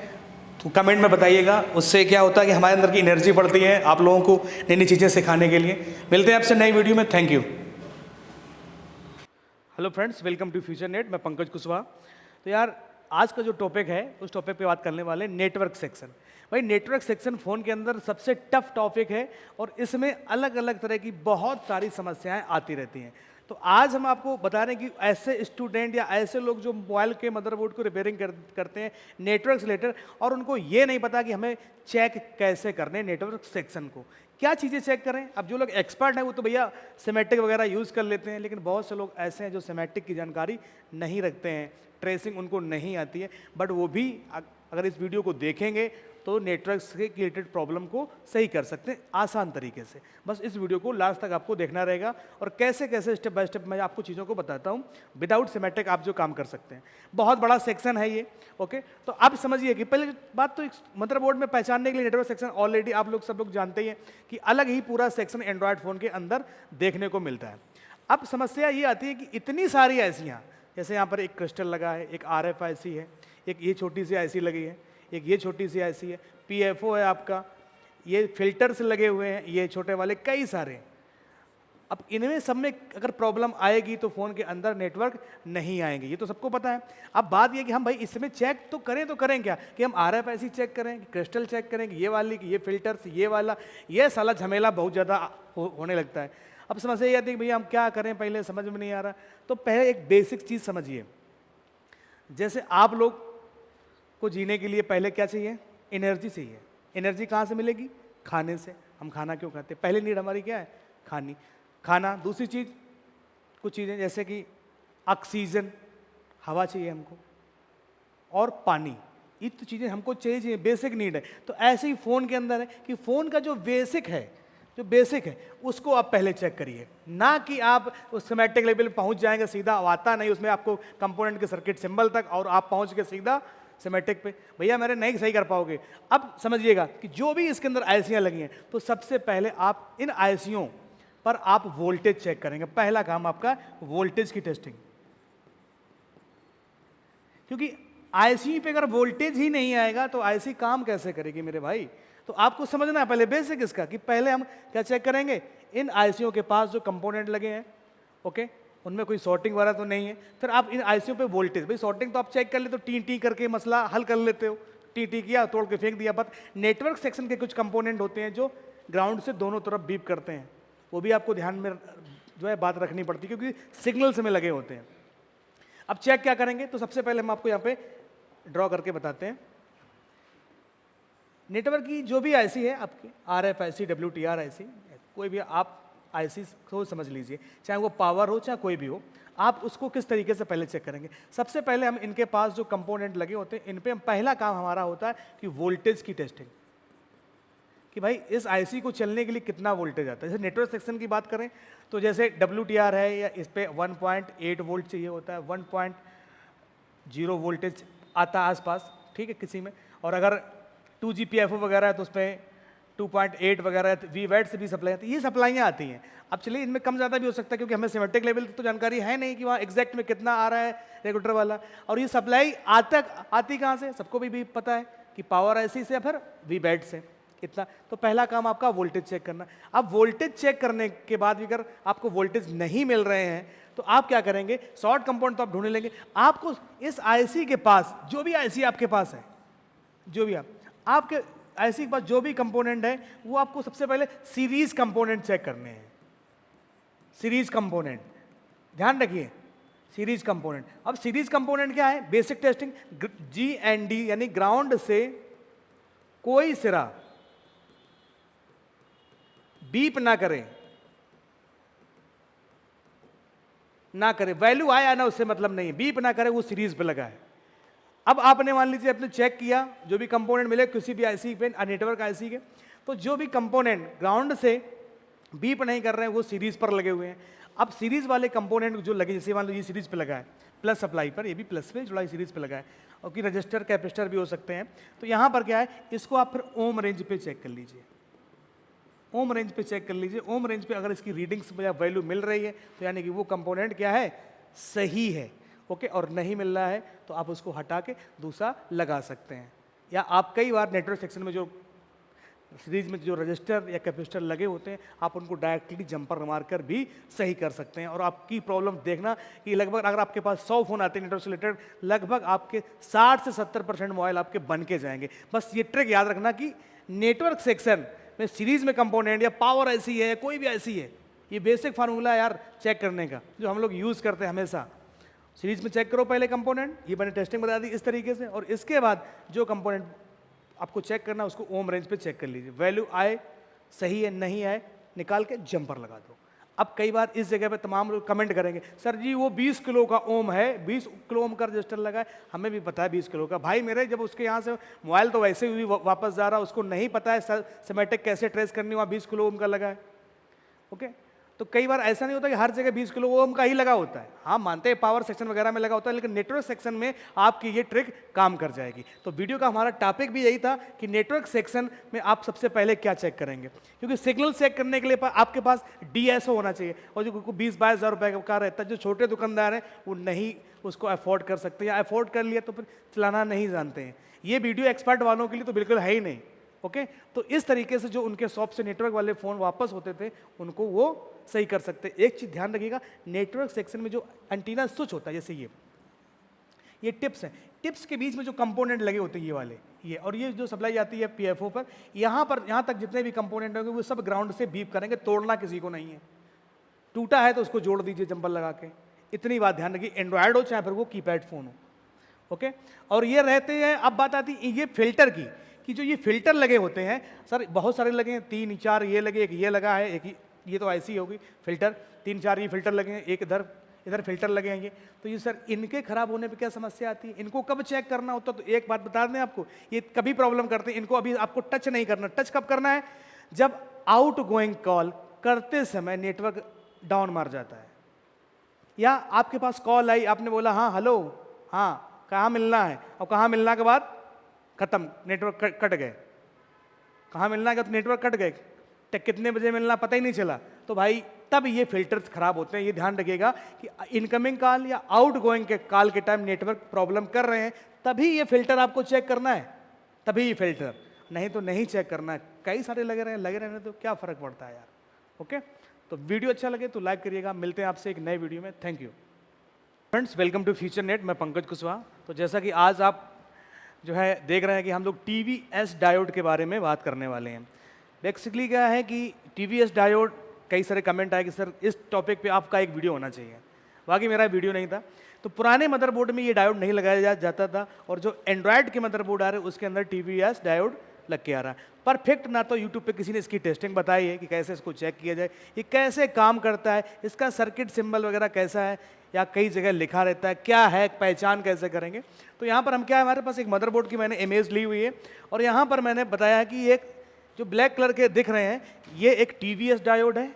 तो कमेंट में बताइएगा। उससे क्या होता है कि हमारे अंदर की एनर्जी बढ़ती है आप लोगों को नई नई चीज़ें सिखाने के लिए। मिलते हैं आपसे नई वीडियो में। Thank you. Hello friends, welcome to Future Net. मैं पंकज कुशवाहा। तो यार आज का जो टॉपिक है उस टॉपिक पे बात करने वाले नेटवर्क सेक्शन। भाई नेटवर्क सेक्शन फ़ोन के अंदर सबसे टफ टॉपिक है और इसमें अलग अलग तरह की बहुत सारी समस्याएं आती रहती हैं। तो आज हम आपको बता रहे हैं कि ऐसे स्टूडेंट या ऐसे लोग जो मोबाइल के मदरबोर्ड को रिपेयरिंग करते हैं नेटवर्क से रिलेटेड, और उनको ये नहीं पता कि हमें चेक कैसे करने नेटवर्क सेक्शन को, क्या चीज़ें चेक करें। अब जो लोग एक्सपर्ट हैं वो तो भैया सेमेटिक वगैरह यूज़ कर लेते हैं, लेकिन बहुत से लोग ऐसे हैं जो सेमेटिक की जानकारी नहीं रखते हैं, ट्रेसिंग उनको नहीं आती है। बट वो भी अगर इस वीडियो को देखेंगे तो नेटवर्क से रिलेटेड प्रॉब्लम को सही कर सकते हैं आसान तरीके से। बस इस वीडियो को लास्ट तक आपको देखना रहेगा और कैसे कैसे स्टेप बाय स्टेप मैं आपको चीज़ों को बताता हूँ। विदाउट सेमेटिक आप जो काम कर सकते हैं, बहुत बड़ा सेक्शन है ये। ओके, तो अब समझिए कि पहले बात तो मदरबोर्ड में पहचानने के लिए नेटवर्क सेक्शन ऑलरेडी आप लोग सब लोग जानते ही हैं कि अलग ही पूरा सेक्शन एंड्रॉयड फ़ोन के अंदर देखने को मिलता है। अब समस्या ये आती है कि इतनी सारी ऐसियाँ, जैसे यहाँ पर एक क्रिस्टल लगा है, एक RFIC है, एक ये छोटी सी IC लगी है, एक ये छोटी सी IC है, PFO है आपका, ये फिल्टर्स लगे हुए हैं, ये छोटे वाले कई सारे। अब इनमें सब में अगर प्रॉब्लम आएगी तो फ़ोन के अंदर नेटवर्क नहीं आएंगे, ये तो सबको पता है। अब बात ये कि हम भाई इसमें चेक तो करें क्या, कि हम RFIC चेक करें, कि क्रिस्टल चेक करें, कि ये वाली, कि ये फिल्टर्स, ये वाला, ये साला झमेला बहुत ज़्यादा होने लगता है। अब समस्या ये आती है कि भैया हम क्या करें, पहले समझ में नहीं आ रहा। तो पहले एक बेसिक चीज़ समझिए, जैसे आप लोग को जीने के लिए पहले क्या चाहिए, एनर्जी चाहिए। एनर्जी कहाँ से मिलेगी, खाने से। हम खाना क्यों खाते हैं, पहले नीड हमारी क्या है, खाना। दूसरी चीज़, कुछ चीज़ें जैसे कि ऑक्सीजन, हवा चाहिए हमको, और पानी। ये तो चीज़ें हमको चाहिए, बेसिक नीड है। तो ऐसे ही फ़ोन के अंदर है कि फ़ोन का जो बेसिक है उसको आप पहले चेक करिए, ना कि आप उस स्कीमेटिक लेवल पे पहुंच जाएंगे सीधा। आता नहीं उसमें आपको कंपोनेंट के सर्किट सिंबल तक और आप पहुंच के सीधा सिमेटिक पे, भैया मेरे नहीं सही कर पाओगे। अब समझिएगा कि जो भी इसके अंदर आईसीयां लगी हैं, तो सबसे पहले आप इन आईसीयों पर आप वोल्टेज चेक करेंगे। पहला काम आपका वोल्टेज की टेस्टिंग, क्योंकि आईसी पे अगर वोल्टेज ही नहीं आएगा तो आईसी काम कैसे करेगी मेरे भाई। तो आपको समझना है पहले बेसिक इसका, कि पहले हम क्या चेक करेंगे, इन आईसीयों के पास जो कंपोनेंट लगे हैं, ओके, उनमें कोई शॉर्टिंग वगैरह तो नहीं है। फिर आप इन आईसीयों पे वोल्टेज, भाई शॉर्टिंग तो आप चेक कर ले तो टी टी करके मसला हल कर लेते हो, टी टी किया तोड़ के फेंक दिया। बट नेटवर्क सेक्शन के कुछ कंपोनेंट होते हैं जो ग्राउंड से दोनों तरफ बीप करते हैं, वो भी आपको ध्यान में जो है बात रखनी पड़ती है, क्योंकि सिग्नल्स में लगे होते हैं। अब चेक क्या करेंगे, तो सबसे पहले हम आपको यहाँ पे ड्रॉ करके बताते हैं। नेटवर्क की जो भी आईसी है आपकी, RF IC, WTR IC, कोई भी आप आईसी को समझ लीजिए, चाहे वो पावर हो चाहे कोई भी हो, आप उसको किस तरीके से पहले चेक करेंगे। सबसे पहले हम इनके पास जो कंपोनेंट लगे होते हैं, इन पे हम पहला काम हमारा होता है कि वोल्टेज की टेस्टिंग, कि भाई इस आईसी को चलने के लिए कितना वोल्टेज आता है। जैसे नेटवर्क सेक्शन की बात करें तो जैसे WTR है, या इस पे 1.8 वोल्ट चाहिए होता है, 1.0 वोल्टेज आता है आसपास, ठीक है किसी में। और अगर 2GPFO वगैरह है तो उस पर 2.8 वगैरह वी वैट से भी सप्लाई आती है, ये सप्लाइयाँ आती हैं। अब चलिए इनमें कम ज़्यादा भी हो सकता है, क्योंकि हमें सिमेट्रिक लेवल तो जानकारी है नहीं कि वहाँ एग्जैक्ट में कितना आ रहा है रेगुलेटर वाला। और ये सप्लाई आती कहाँ से, सबको भी पता है कि पावर आईसी से या फिर वी वैट से इतना। तो पहला काम आपका वोल्टेज चेक करना। अब वोल्टेज चेक करने के बाद भी अगर आपको वोल्टेज नहीं मिल रहे हैं तो आप क्या करेंगे, शॉर्ट कंपाउंड तो आप ढूंढ लेंगे। आपको इस आईसी के पास जो भी आईसी आपके पास है, जो भी आपके आईसी के पास जो भी कंपोनेंट है, वो आपको सबसे पहले सीरीज कंपोनेंट चेक करने हैं। सीरीज कंपोनेंट ध्यान रखिए, सीरीज कंपोनेंट। अब सीरीज कंपोनेंट क्या है, बेसिक टेस्टिंग, GND यानी ग्राउंड से कोई सिरा बीप ना करे, वैल्यू आया ना उससे मतलब नहीं है, बीप ना करे, वो सीरीज पे लगा है। अब आपने मान लीजिए आपने चेक किया, जो भी कंपोनेंट मिले किसी भी आईसी पे, नेटवर्क आईसी के, तो जो भी कंपोनेंट ग्राउंड से बीप नहीं कर रहे हैं वो सीरीज पर लगे हुए हैं। अब सीरीज वाले कंपोनेंट जो लगे, जैसे मान लो ये सीरीज पे लगा है प्लस सप्लाई पर, ये भी प्लस पे जुड़ा सीरीज पे लगा है, और कि रजिस्टर कैपेसिटर भी हो सकते हैं। तो यहाँ पर क्या है, इसको आप फिर ओम रेंज पे चेक कर लीजिए, ओम रेंज पे चेक कर लीजिए। ओम रेंज पे अगर इसकी रीडिंग्स या वैल्यू मिल रही है तो यानी कि वो कंपोनेंट क्या है, सही है, ओके। और नहीं मिल रहा है तो आप उसको हटा के दूसरा लगा सकते हैं। या आप कई बार नेटवर्क सेक्शन में जो सीरीज में जो रजिस्टर या कैपेसिटर लगे होते हैं, आप उनको डायरेक्टली जंपर मारकर भी सही कर सकते हैं। और आपकी प्रॉब्लम देखना कि लगभग अगर आपके पास 100 फोन आते हैं नेटवर्क से रिलेटेड, लगभग आपके 60 से 70% मोबाइल आपके बन के जाएंगे। बस ये ट्रिक याद रखना कि नेटवर्क सेक्शन में सीरीज में कंपोनेंट या पावर ऐसी है, कोई भी ऐसी है, ये बेसिक फार्मूला है यार चेक करने का, जो हम लोग यूज़ करते हैं हमेशा। सीरीज में चेक करो पहले कंपोनेंट, ये मैंने टेस्टिंग बता दी इस तरीके से। और इसके बाद जो कंपोनेंट आपको चेक करना है उसको ओम रेंज पे चेक कर लीजिए, वैल्यू आए, सही है नहीं आए, निकाल के जंपर लगा दो। अब कई बार इस जगह पे तमाम लोग कमेंट करेंगे, सर जी वो 20 किलो का ओम है, 20 किलो ओम का रजिस्टर लगा है। हमें भी पता है 20 किलो का, भाई मेरे जब उसके यहाँ से मोबाइल तो वैसे ही वापस जा रहा, उसको नहीं पता है सिमेटिक कैसे ट्रेस करनी, वहाँ 20 किलो ओम का लगा है, ओके। तो कई बार ऐसा नहीं होता कि हर जगह 20 किलो ओम का ही लगा होता है, हाँ मानते हैं पावर सेक्शन वगैरह में लगा होता है, लेकिन नेटवर्क सेक्शन में आपकी ये ट्रिक काम कर जाएगी। तो वीडियो का हमारा टॉपिक भी यही था कि नेटवर्क सेक्शन में आप सबसे पहले क्या चेक करेंगे, क्योंकि सिग्नल चेक करने के लिए आपके पास DSO होना चाहिए। और जो 20-22 हज़ार रुपये का रहता है, जो छोटे दुकानदार हैं वो नहीं उसको अफोर्ड कर सकते, या अफोर्ड कर लिया तो फिर चलाना नहीं जानते हैं। ये वीडियो एक्सपर्ट वालों के लिए तो बिल्कुल है ही नहीं, ओके। तो इस तरीके से जो उनके शॉप से नेटवर्क वाले फ़ोन वापस होते थे उनको वो सही कर सकते। एक चीज़ ध्यान रखिएगा, नेटवर्क सेक्शन में जो एंटीना स्विच होता है, जैसे ये टिप्स हैं, टिप्स के बीच में जो कंपोनेंट लगे होते हैं ये वाले, ये और ये जो सप्लाई आती है PFO पर, यहाँ तक जितने भी कंपोनेंट होंगे वो सब ग्राउंड से बीप करेंगे, तोड़ना किसी को नहीं है। टूटा है तो उसको जोड़ दीजिए जंपर लगा के, इतनी बात ध्यान रखिए। एंड्रॉयड हो चाहे फिर वो कीपैड फ़ोन हो, ओके। और ये रहते हैं, अब बात आती है ये फिल्टर की, कि जो ये फिल्टर लगे होते हैं, सर बहुत सारे लगे हैं, 3-4 ये लगे, एक ये लगा है, एक ये तो ऐसी होगी फिल्टर, 3-4 ये फिल्टर लगे हैं, एक इधर फिल्टर लगे हैं ये। तो ये सर इनके खराब होने पे क्या समस्या आती है, इनको कब चेक करना होता है? तो एक बात बता दें आपको, ये कभी प्रॉब्लम करते हैं, इनको अभी आपको टच नहीं करना। टच कब करना है? जब आउट गोइंग कॉल करते समय नेटवर्क डाउन मार जाता है, या आपके पास कॉल आई, आपने बोला हाँ हेलो, हाँ कहाँ मिलना है, और कहाँ मिलना के बाद खत्म, नेटवर्क कट गए। कहाँ मिलना है तो नेटवर्क कट गए, कितने बजे मिलना पता ही नहीं चला। तो भाई तब ये फिल्टर्स खराब होते हैं। ये ध्यान रखिएगा कि इनकमिंग कॉल या आउट गोइंग के कॉल के टाइम नेटवर्क प्रॉब्लम कर रहे हैं, तभी ये फिल्टर आपको चेक करना है, तभी ये फिल्टर, नहीं तो नहीं चेक करना है। कई सारे लगे रहने तो क्या फर्क पड़ता है यार। ओके, तो वीडियो अच्छा लगे तो लाइक करिएगा। मिलते हैं आपसे एक नए वीडियो में। Thank you friends, welcome to Future Net. मैं पंकज कुशवाहा। तो जैसा कि आज आप जो है देख रहे हैं कि हम लोग TVS डायोड के बारे में बात करने वाले हैं। बेसिकली क्या है कि TVS डायोड, कई सारे कमेंट आए कि सर इस टॉपिक पे आपका एक वीडियो होना चाहिए। बाकी मेरा वीडियो नहीं था। तो पुराने मदरबोर्ड में ये डायोड नहीं लगाया जाता था, और जो एंड्रॉयड के मदरबोर्ड आ रहे हैं उसके अंदर TVS डायोड लग के आ रहा है। परफेक्ट ना तो यूट्यूब पे किसी ने इसकी टेस्टिंग बताई है कि कैसे इसको चेक किया जाए, ये कैसे काम करता है, इसका सर्किट सिंबल वगैरह कैसा है, या कई जगह लिखा रहता है क्या है, पहचान कैसे करेंगे। तो यहाँ पर हम क्या है, हमारे पास एक मदरबोर्ड की मैंने इमेज ली हुई है, और यहाँ पर मैंने बताया कि एक जो ब्लैक कलर के दिख रहे हैं ये एक TVS डायोड है,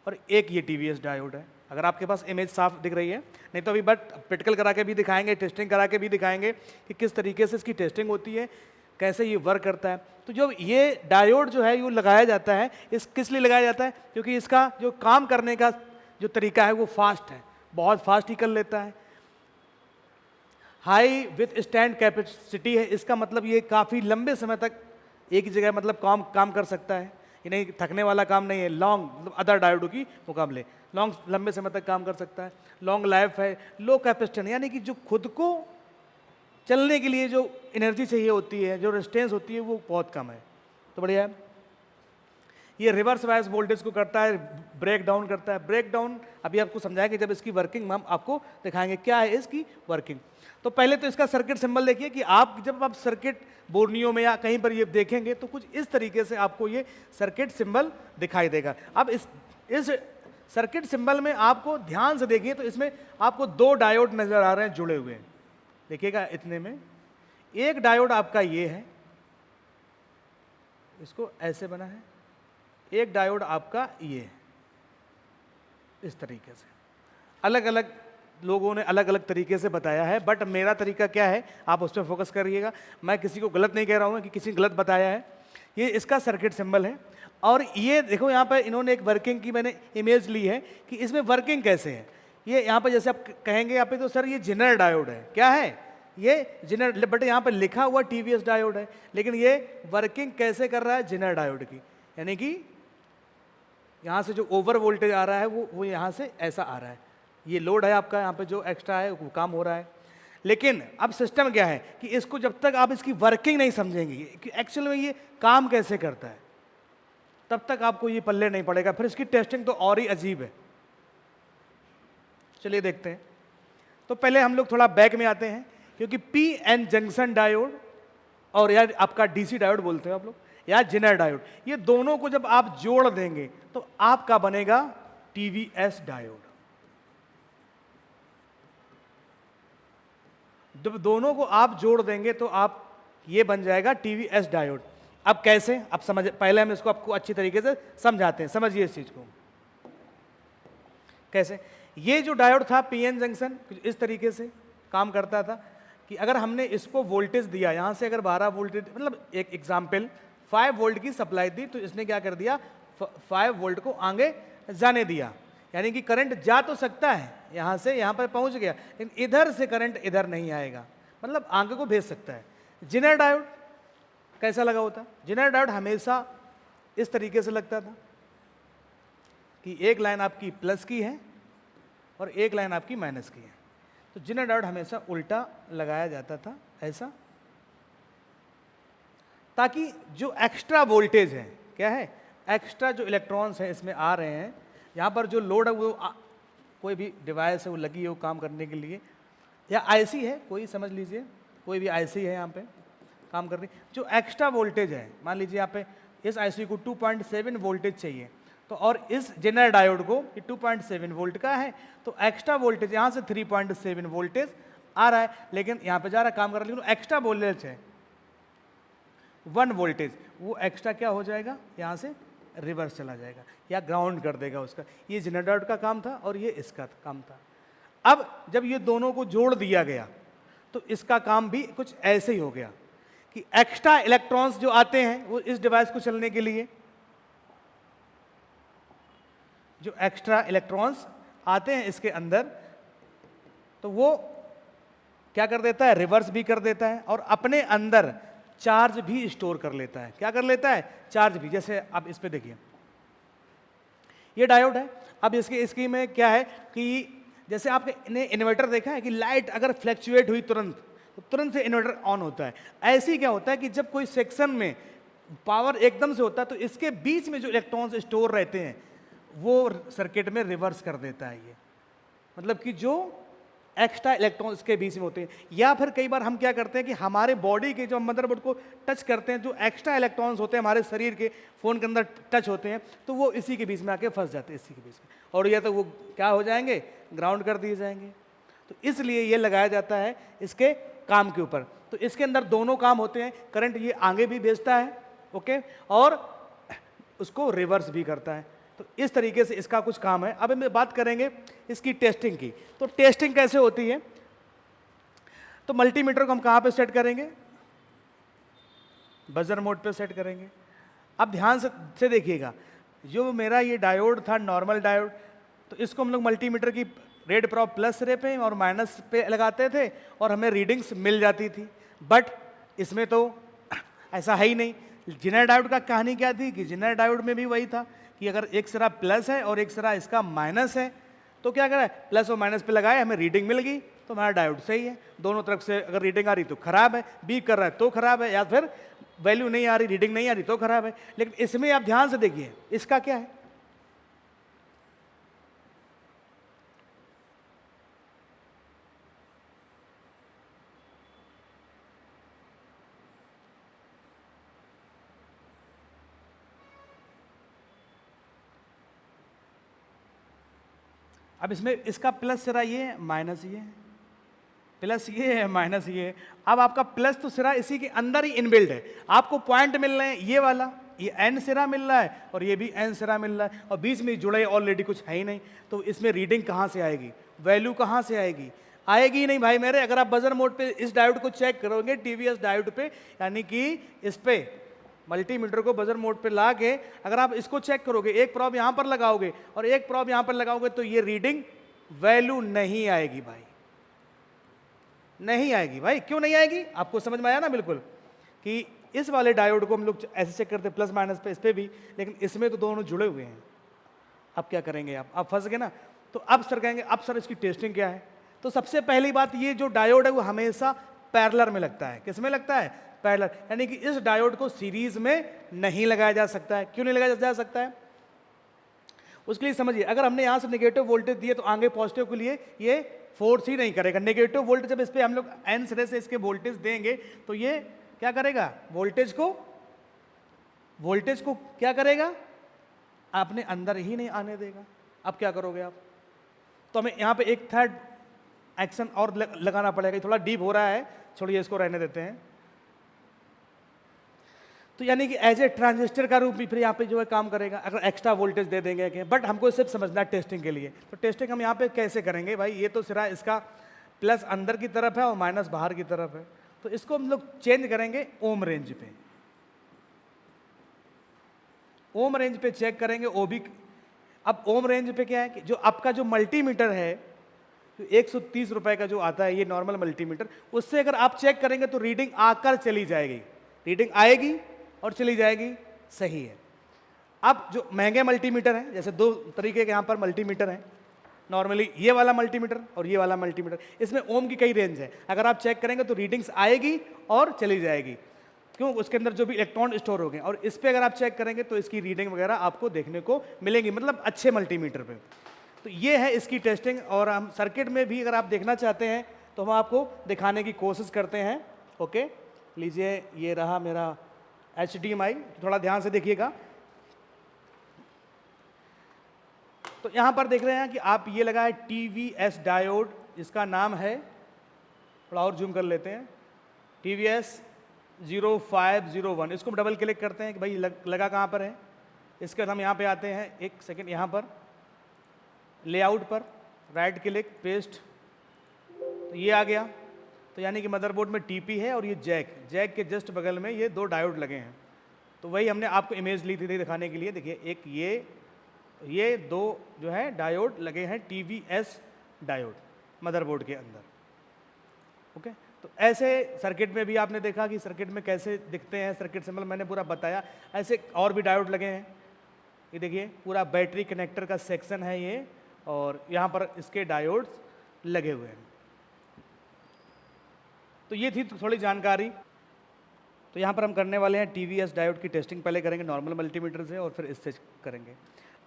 और एक ये TVS डायोड है। अगर आपके पास इमेज साफ दिख रही है, नहीं तो अभी बट प्रैक्टिकल करा के भी दिखाएंगे, टेस्टिंग करा के भी दिखाएंगे कि किस तरीके से इसकी टेस्टिंग होती है, कैसे ये वर्क करता है। तो जो ये डायोड जो है ये लगाया जाता है, इस किस लिए लगाया जाता है, क्योंकि इसका जो काम करने का जो तरीका है वो फास्ट है, बहुत फास्ट ही कर लेता है। हाई विथ स्टैंड कैपेसिटी है, इसका मतलब ये काफ़ी लंबे समय तक एक ही जगह मतलब काम कर सकता है। ये नहीं थकने वाला काम नहीं है, लॉन्ग मतलब अदर डायोडों की मुकाबले लंबे समय तक काम कर सकता है। लॉन्ग लाइफ है, लो कैपेसिटेंस, यानी कि जो खुद को चलने के लिए जो एनर्जी चाहिए होती है, जो रेजिस्टेंस होती है वो बहुत कम है। तो बढ़िया है। ये रिवर्स बायस वोल्टेज को करता है, ब्रेक डाउन करता है। ब्रेक डाउन अभी आपको समझाएंगे जब इसकी वर्किंग हम आपको दिखाएंगे क्या है इसकी वर्किंग। तो पहले तो इसका सर्किट सिंबल देखिए कि आप जब आप सर्किट बोर्नियो में या कहीं पर ये देखेंगे तो कुछ इस तरीके से आपको ये सर्किट सिंबल दिखाई देगा। अब इस सर्किट सिंबल में आपको ध्यान से देखिए तो इसमें आपको दो डायोड नजर आ रहे हैं जुड़े हुए। देखिएगा इतने में एक डायोड आपका ये है, इसको ऐसे बना है, एक डायोड आपका ये है, इस तरीके से। अलग अलग लोगों ने अलग अलग तरीके से बताया है, बट मेरा तरीका क्या है आप उस पर फोकस करिएगा। मैं किसी को गलत नहीं कह रहा हूँ कि किसी ने गलत बताया है। ये इसका सर्किट सिंबल है, और ये देखो यहाँ पर इन्होंने एक वर्किंग की मैंने इमेज ली है कि इसमें वर्किंग कैसे है। ये यहाँ पर जैसे आप कहेंगे यहाँ पे तो सर ये जिनर डायोड है, क्या है ये जिनर, बट यहाँ पर लिखा हुआ TVS डायोड है, लेकिन ये वर्किंग कैसे कर रहा है जिनर डायोड की, यानी कि यहाँ से जो ओवर वोल्टेज आ रहा है वो यहाँ से ऐसा आ रहा है। ये लोड है आपका, यहाँ पे जो एक्स्ट्रा है वो काम हो रहा है। लेकिन अब सिस्टम क्या है कि इसको जब तक आप इसकी वर्किंग नहीं समझेंगे कि एक्चुअल में ये काम कैसे करता है, तब तक आपको ये पल्ले नहीं पड़ेगा। फिर इसकी टेस्टिंग तो और ही अजीब है। चलिए देखते हैं। तो पहले हम लोग थोड़ा बैक में आते हैं, क्योंकि PN जंक्शन डायोड और यार आपका DC डायोड बोलते हो आप लोग, या जिनर डायोड, ये दोनों को जब आप जोड़ देंगे तो आपका बनेगा TVS डायोड। जब दोनों को आप जोड़ देंगे तो आप ये बन जाएगा TVS डायोड। अब कैसे, अब समझ, पहले हम इसको आपको अच्छी तरीके से समझाते हैं, समझिए इस चीज को कैसे। ये जो डायोड था PN जंक्शन इस तरीके से काम करता था कि अगर हमने इसको वोल्टेज दिया, यहां से अगर 12 वोल्टेज मतलब एक एग्जाम्पल 5 वोल्ट की सप्लाई दी, तो इसने क्या कर दिया 5 वोल्ट को आगे जाने दिया, यानी कि करंट जा तो सकता है यहाँ से यहाँ पर पहुँच गया, लेकिन इधर से करंट इधर नहीं आएगा, मतलब आगे को भेज सकता है। जिनर डायोड कैसा लगा होता, जिनर डायोड हमेशा इस तरीके से लगता था कि एक लाइन आपकी प्लस की है और एक लाइन आपकी माइनस की है। तो जिनर डायोड हमेशा उल्टा लगाया जाता था ऐसा, ताकि जो एक्स्ट्रा वोल्टेज है, क्या है एक्स्ट्रा जो इलेक्ट्रॉन्स हैं इसमें आ रहे हैं, यहाँ पर जो लोड है वो कोई भी डिवाइस है वो लगी है वो काम करने के लिए, या IC है कोई, समझ लीजिए कोई भी IC है यहाँ पे काम कर रही, जो एक्स्ट्रा वोल्टेज है, मान लीजिए यहाँ पे इस IC को 2.7 वोल्टेज चाहिए, तो और इस जिनर डायोड को 2.7 वोल्ट का है, तो एक्स्ट्रा वोल्टेज यहाँ से 3.7 वोल्टेज आ रहा है, लेकिन यहाँ पे जा रहा है काम कर रहा है, लेकिन एक्स्ट्रा वोल्टेज है 1 वोल्टेज, वो एक्स्ट्रा क्या हो जाएगा यहाँ से रिवर्स चला जाएगा या ग्राउंड कर देगा उसका। ये जिनर डायोड का काम था और ये इसका काम था। अब जब ये दोनों को जोड़ दिया गया तो इसका काम भी कुछ ऐसे ही हो गया कि एक्स्ट्रा इलेक्ट्रॉन्स जो आते हैं वो इस डिवाइस को चलने के लिए, जो एक्स्ट्रा इलेक्ट्रॉन्स आते हैं इसके अंदर, तो वो क्या कर देता है, रिवर्स भी कर देता है और अपने अंदर चार्ज भी स्टोर कर लेता है। क्या कर लेता है, चार्ज भी। जैसे आप इस पे देखिए, ये डायोड है। अब इसकी में क्या है कि जैसे आपने इन्वर्टर देखा है कि लाइट अगर फ्लैक्चुएट हुई तुरंत, तो तुरंत से इन्वर्टर ऑन होता है। ऐसे ही क्या होता है कि जब कोई सेक्शन में पावर एकदम से होता है तो इसके बीच में जो इलेक्ट्रॉन्स स्टोर रहते हैं वो सर्किट में रिवर्स कर देता है ये। मतलब कि जो एक्स्ट्रा इलेक्ट्रॉन्स इसके बीच में होते हैं, या फिर कई बार हम क्या करते हैं कि हमारे बॉडी के जो मदरबोर्ड को टच करते हैं, जो एक्स्ट्रा इलेक्ट्रॉन्स होते हैं हमारे शरीर के फोन के अंदर टच होते हैं, तो वो इसी के बीच में आके फंस जाते हैं, इसी के बीच में, और या तो वो क्या हो जाएंगे, ग्राउंड कर दिए जाएंगे। तो इसलिए ये लगाया जाता है इसके काम के ऊपर। तो इसके अंदर दोनों काम होते हैं, करंट ये आगे भी भेजता है, ओके, और उसको रिवर्स भी करता है। तो इस तरीके से इसका कुछ काम है। अब हम बात करेंगे इसकी टेस्टिंग की। तो टेस्टिंग कैसे होती है, तो मल्टीमीटर को हम कहाँ पे सेट करेंगे, बजर मोड पे सेट करेंगे। अब ध्यान से देखिएगा, जो मेरा ये डायोड था नॉर्मल डायोड, तो इसको हम लोग मल्टीमीटर की रेड प्रॉप प्लस सिरे पे और माइनस पे लगाते थे और हमें रीडिंग्स मिल जाती थी। बट इसमें तो ऐसा है ही नहीं। जिनर डायोड का कहानी क्या थी कि जिनर डायोड में भी वही था कि अगर एक सिरा प्लस है और एक सिरा इसका माइनस है, तो क्या करा, प्लस और माइनस पे लगाए, हमें रीडिंग मिल गई, तो हमारा डायोड सही है। दोनों तरफ से अगर रीडिंग आ रही तो खराब है, बीप कर रहा है तो खराब है, या फिर वैल्यू नहीं आ रही, रीडिंग नहीं आ रही तो खराब है। लेकिन इसमें आप ध्यान से देखिए, इसका क्या है, अब इसमें इसका प्लस सिरा ये है, माइनस ये है, प्लस ये है, माइनस ये है। अब आपका प्लस तो सिरा इसी के अंदर ही इनबिल्ड है, आपको पॉइंट मिल रहे हैं, ये वाला ये एन सिरा मिल रहा है और ये भी एन सिरा मिल रहा है, और बीच में जुड़े ऑलरेडी कुछ है ही नहीं, तो इसमें रीडिंग कहाँ से आएगी, वैल्यू कहाँ से आएगी, आएगी ही नहीं भाई मेरे। अगर आप बजर मोड पे इस डायोड को चेक करोगे, टीवीएस डायोड पे, यानी कि इस पे मल्टीमीटर को बजर मोड पे ला के अगर आप इसको चेक करोगे, एक प्रॉब यहां पर लगाओगे और एक प्रॉब यहां पर लगाओगे, तो ये रीडिंग वैल्यू नहीं आएगी भाई, नहीं आएगी भाई। क्यों नहीं आएगी, आपको समझ में आया ना बिल्कुल, कि इस वाले डायोड को हम लोग ऐसे चेक करते हैं प्लस माइनस पे, इस पे भी, लेकिन इसमें तो दोनों जुड़े हुए हैं। अब क्या करेंगे आप फंस गए ना। तो अब सर कहेंगे, अब सर इसकी टेस्टिंग क्या है। तो सबसे पहली बात, ये जो डायोड है वो हमेशा पैरेलल में लगता है। किस में लगता है, पैरेलल, यानी कि इस डायोड को सीरीज में नहीं लगाया जा सकता है। क्यों नहीं लगाया जा सकता है, उसके लिए समझिए, अगर हमने यहां से नेगेटिव वोल्टेज दिए तो आगे पॉजिटिव के लिए ये फोर्स ही नहीं करेगा। नेगेटिव वोल्टेज जब इस पे हम लोग एन सिरे से इसके वोल्टेज देंगे, तो ये क्या करेगा, वोल्टेज को क्या करेगा, आपने अंदर ही नहीं आने देगा। अब क्या करोगे आप, तो हमें यहाँ पे एक थर्ड एक्शन और लगाना पड़ेगा। थोड़ा डीप हो रहा है, छोड़िए इसको रहने देते हैं। तो यानी कि एज ए ट्रांजिस्टर का रूप भी फिर यहाँ पे जो है काम करेगा, अगर एक्स्ट्रा वोल्टेज दे देंगे कि, बट हमको सिर्फ समझना है टेस्टिंग के लिए। तो टेस्टिंग हम यहाँ पे कैसे करेंगे भाई, ये तो सिरा इसका प्लस अंदर की तरफ है और माइनस बाहर की तरफ है, तो इसको हम लोग चेंज करेंगे ओम रेंज पे। ओम रेंज पे चेक करेंगे ओ भी। अब ओम रेंज पे क्या है कि जो आपका जो मल्टीमीटर है, तो 130 रुपए का जो आता है ये नॉर्मल मल्टीमीटर, उससे अगर आप चेक करेंगे तो रीडिंग आकर चली जाएगी, रीडिंग आएगी और चली जाएगी, सही है। अब जो महंगे मल्टीमीटर हैं, जैसे दो तरीके के यहाँ पर मल्टीमीटर हैं, नॉर्मली ये वाला मल्टीमीटर और ये वाला मल्टीमीटर, इसमें ओम की कई रेंज है। अगर आप चेक करेंगे तो रीडिंग्स आएगी और चली जाएगी, क्यों, उसके अंदर जो भी इलेक्ट्रॉन स्टोर हो गए। और इस पे अगर आप चेक करेंगे तो इसकी रीडिंग वगैरह आपको देखने को मिलेंगी, मतलब अच्छे मल्टीमीटर पे। तो ये है इसकी टेस्टिंग। और हम सर्किट में भी अगर आप देखना चाहते हैं तो हम आपको दिखाने की कोशिश करते हैं। ओके, लीजिए ये रहा मेरा HDMI, थोड़ा ध्यान से देखिएगा। तो यहां पर देख रहे हैं कि आप ये लगा है TVS डायोड, इसका नाम है, थोड़ा और जूम कर लेते हैं, TVS 0501। इसको हम डबल क्लिक करते हैं कि भाई लगा कहाँ पर है। इसके बाद हम यहाँ पे आते हैं, एक सेकंड, यहाँ पर लेआउट पर राइट क्लिक, पेस्ट, तो ये आ गया। तो यानी कि मदरबोर्ड में टीपी है और ये जैक के जस्ट बगल में ये 2 डायोड लगे हैं। तो वही हमने आपको इमेज ली थी दिखाने के लिए। देखिए एक ये 2 जो है डायोड लगे हैं, टीवीएस डायोड मदरबोर्ड के अंदर। ओके, तो ऐसे सर्किट में भी आपने देखा कि सर्किट में कैसे दिखते हैं, सर्किट सिंबल मैंने पूरा बताया। ऐसे और भी डायोड लगे हैं, ये देखिए पूरा बैटरी कनेक्टर का सेक्शन है ये, और यहाँ पर इसके डायोड्स लगे हुए हैं। तो ये थी थोड़ी जानकारी। तो यहाँ पर हम करने वाले हैं टीवीएस डायोड की टेस्टिंग। पहले करेंगे नॉर्मल मल्टीमीटर से और फिर इससे करेंगे।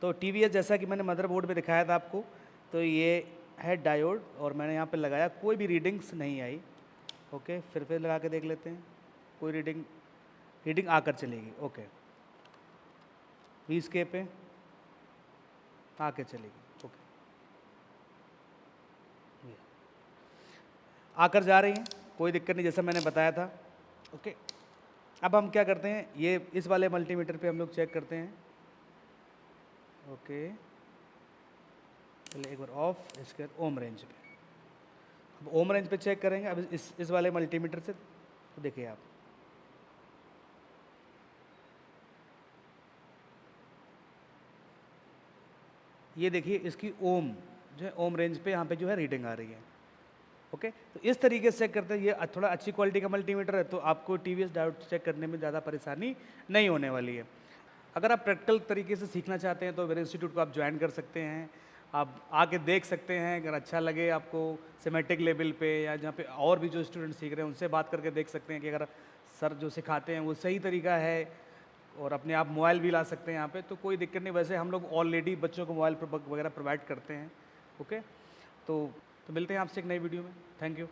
तो टीवीएस जैसा कि मैंने मदरबोर्ड पे दिखाया था आपको, तो ये है डायोड और मैंने यहाँ पे लगाया, कोई भी रीडिंग्स नहीं आई। ओके, फिर लगा के देख लेते हैं, कोई रीडिंग आकर चलेगी। ओके, 20K पे आके चलेगी। ओके, आकर जा रही हैं, कोई दिक्कत नहीं, जैसा मैंने बताया था। ओके, अब हम क्या करते हैं, ये इस वाले मल्टीमीटर पे हम लोग चेक करते हैं। ओके, चलिए एक बार ऑफ, इसके बाद ओम रेंज पे, अब ओम रेंज पे चेक करेंगे। अब इस वाले मल्टीमीटर से तो देखिए आप, ये देखिए इसकी ओम जो है, ओम रेंज पे यहाँ पे जो है रीडिंग आ रही है। ओके, तो इस तरीके से चेक करते हैं। ये थोड़ा अच्छी क्वालिटी का मल्टीमीटर है, तो आपको टीवीएस डायोड चेक करने में ज़्यादा परेशानी नहीं होने वाली है। अगर आप प्रैक्टिकल तरीके से सीखना चाहते हैं तो मेरे इंस्टीट्यूट को आप ज्वाइन कर सकते हैं। आप आके देख सकते हैं, अगर अच्छा लगे आपको सिमेटिक लेवल पे, या जहाँ पे और भी जो स्टूडेंट सीख रहे हैं उनसे बात करके देख सकते हैं कि अगर सर जो सिखाते हैं वो सही तरीका है। और अपने आप मोबाइल भी ला सकते हैं यहाँ पे, तो कोई दिक्कत नहीं। वैसे हम लोग ऑलरेडी बच्चों को मोबाइल वगैरह प्रोवाइड करते हैं। ओके, तो मिलते हैं आपसे एक नई वीडियो में। Thank you.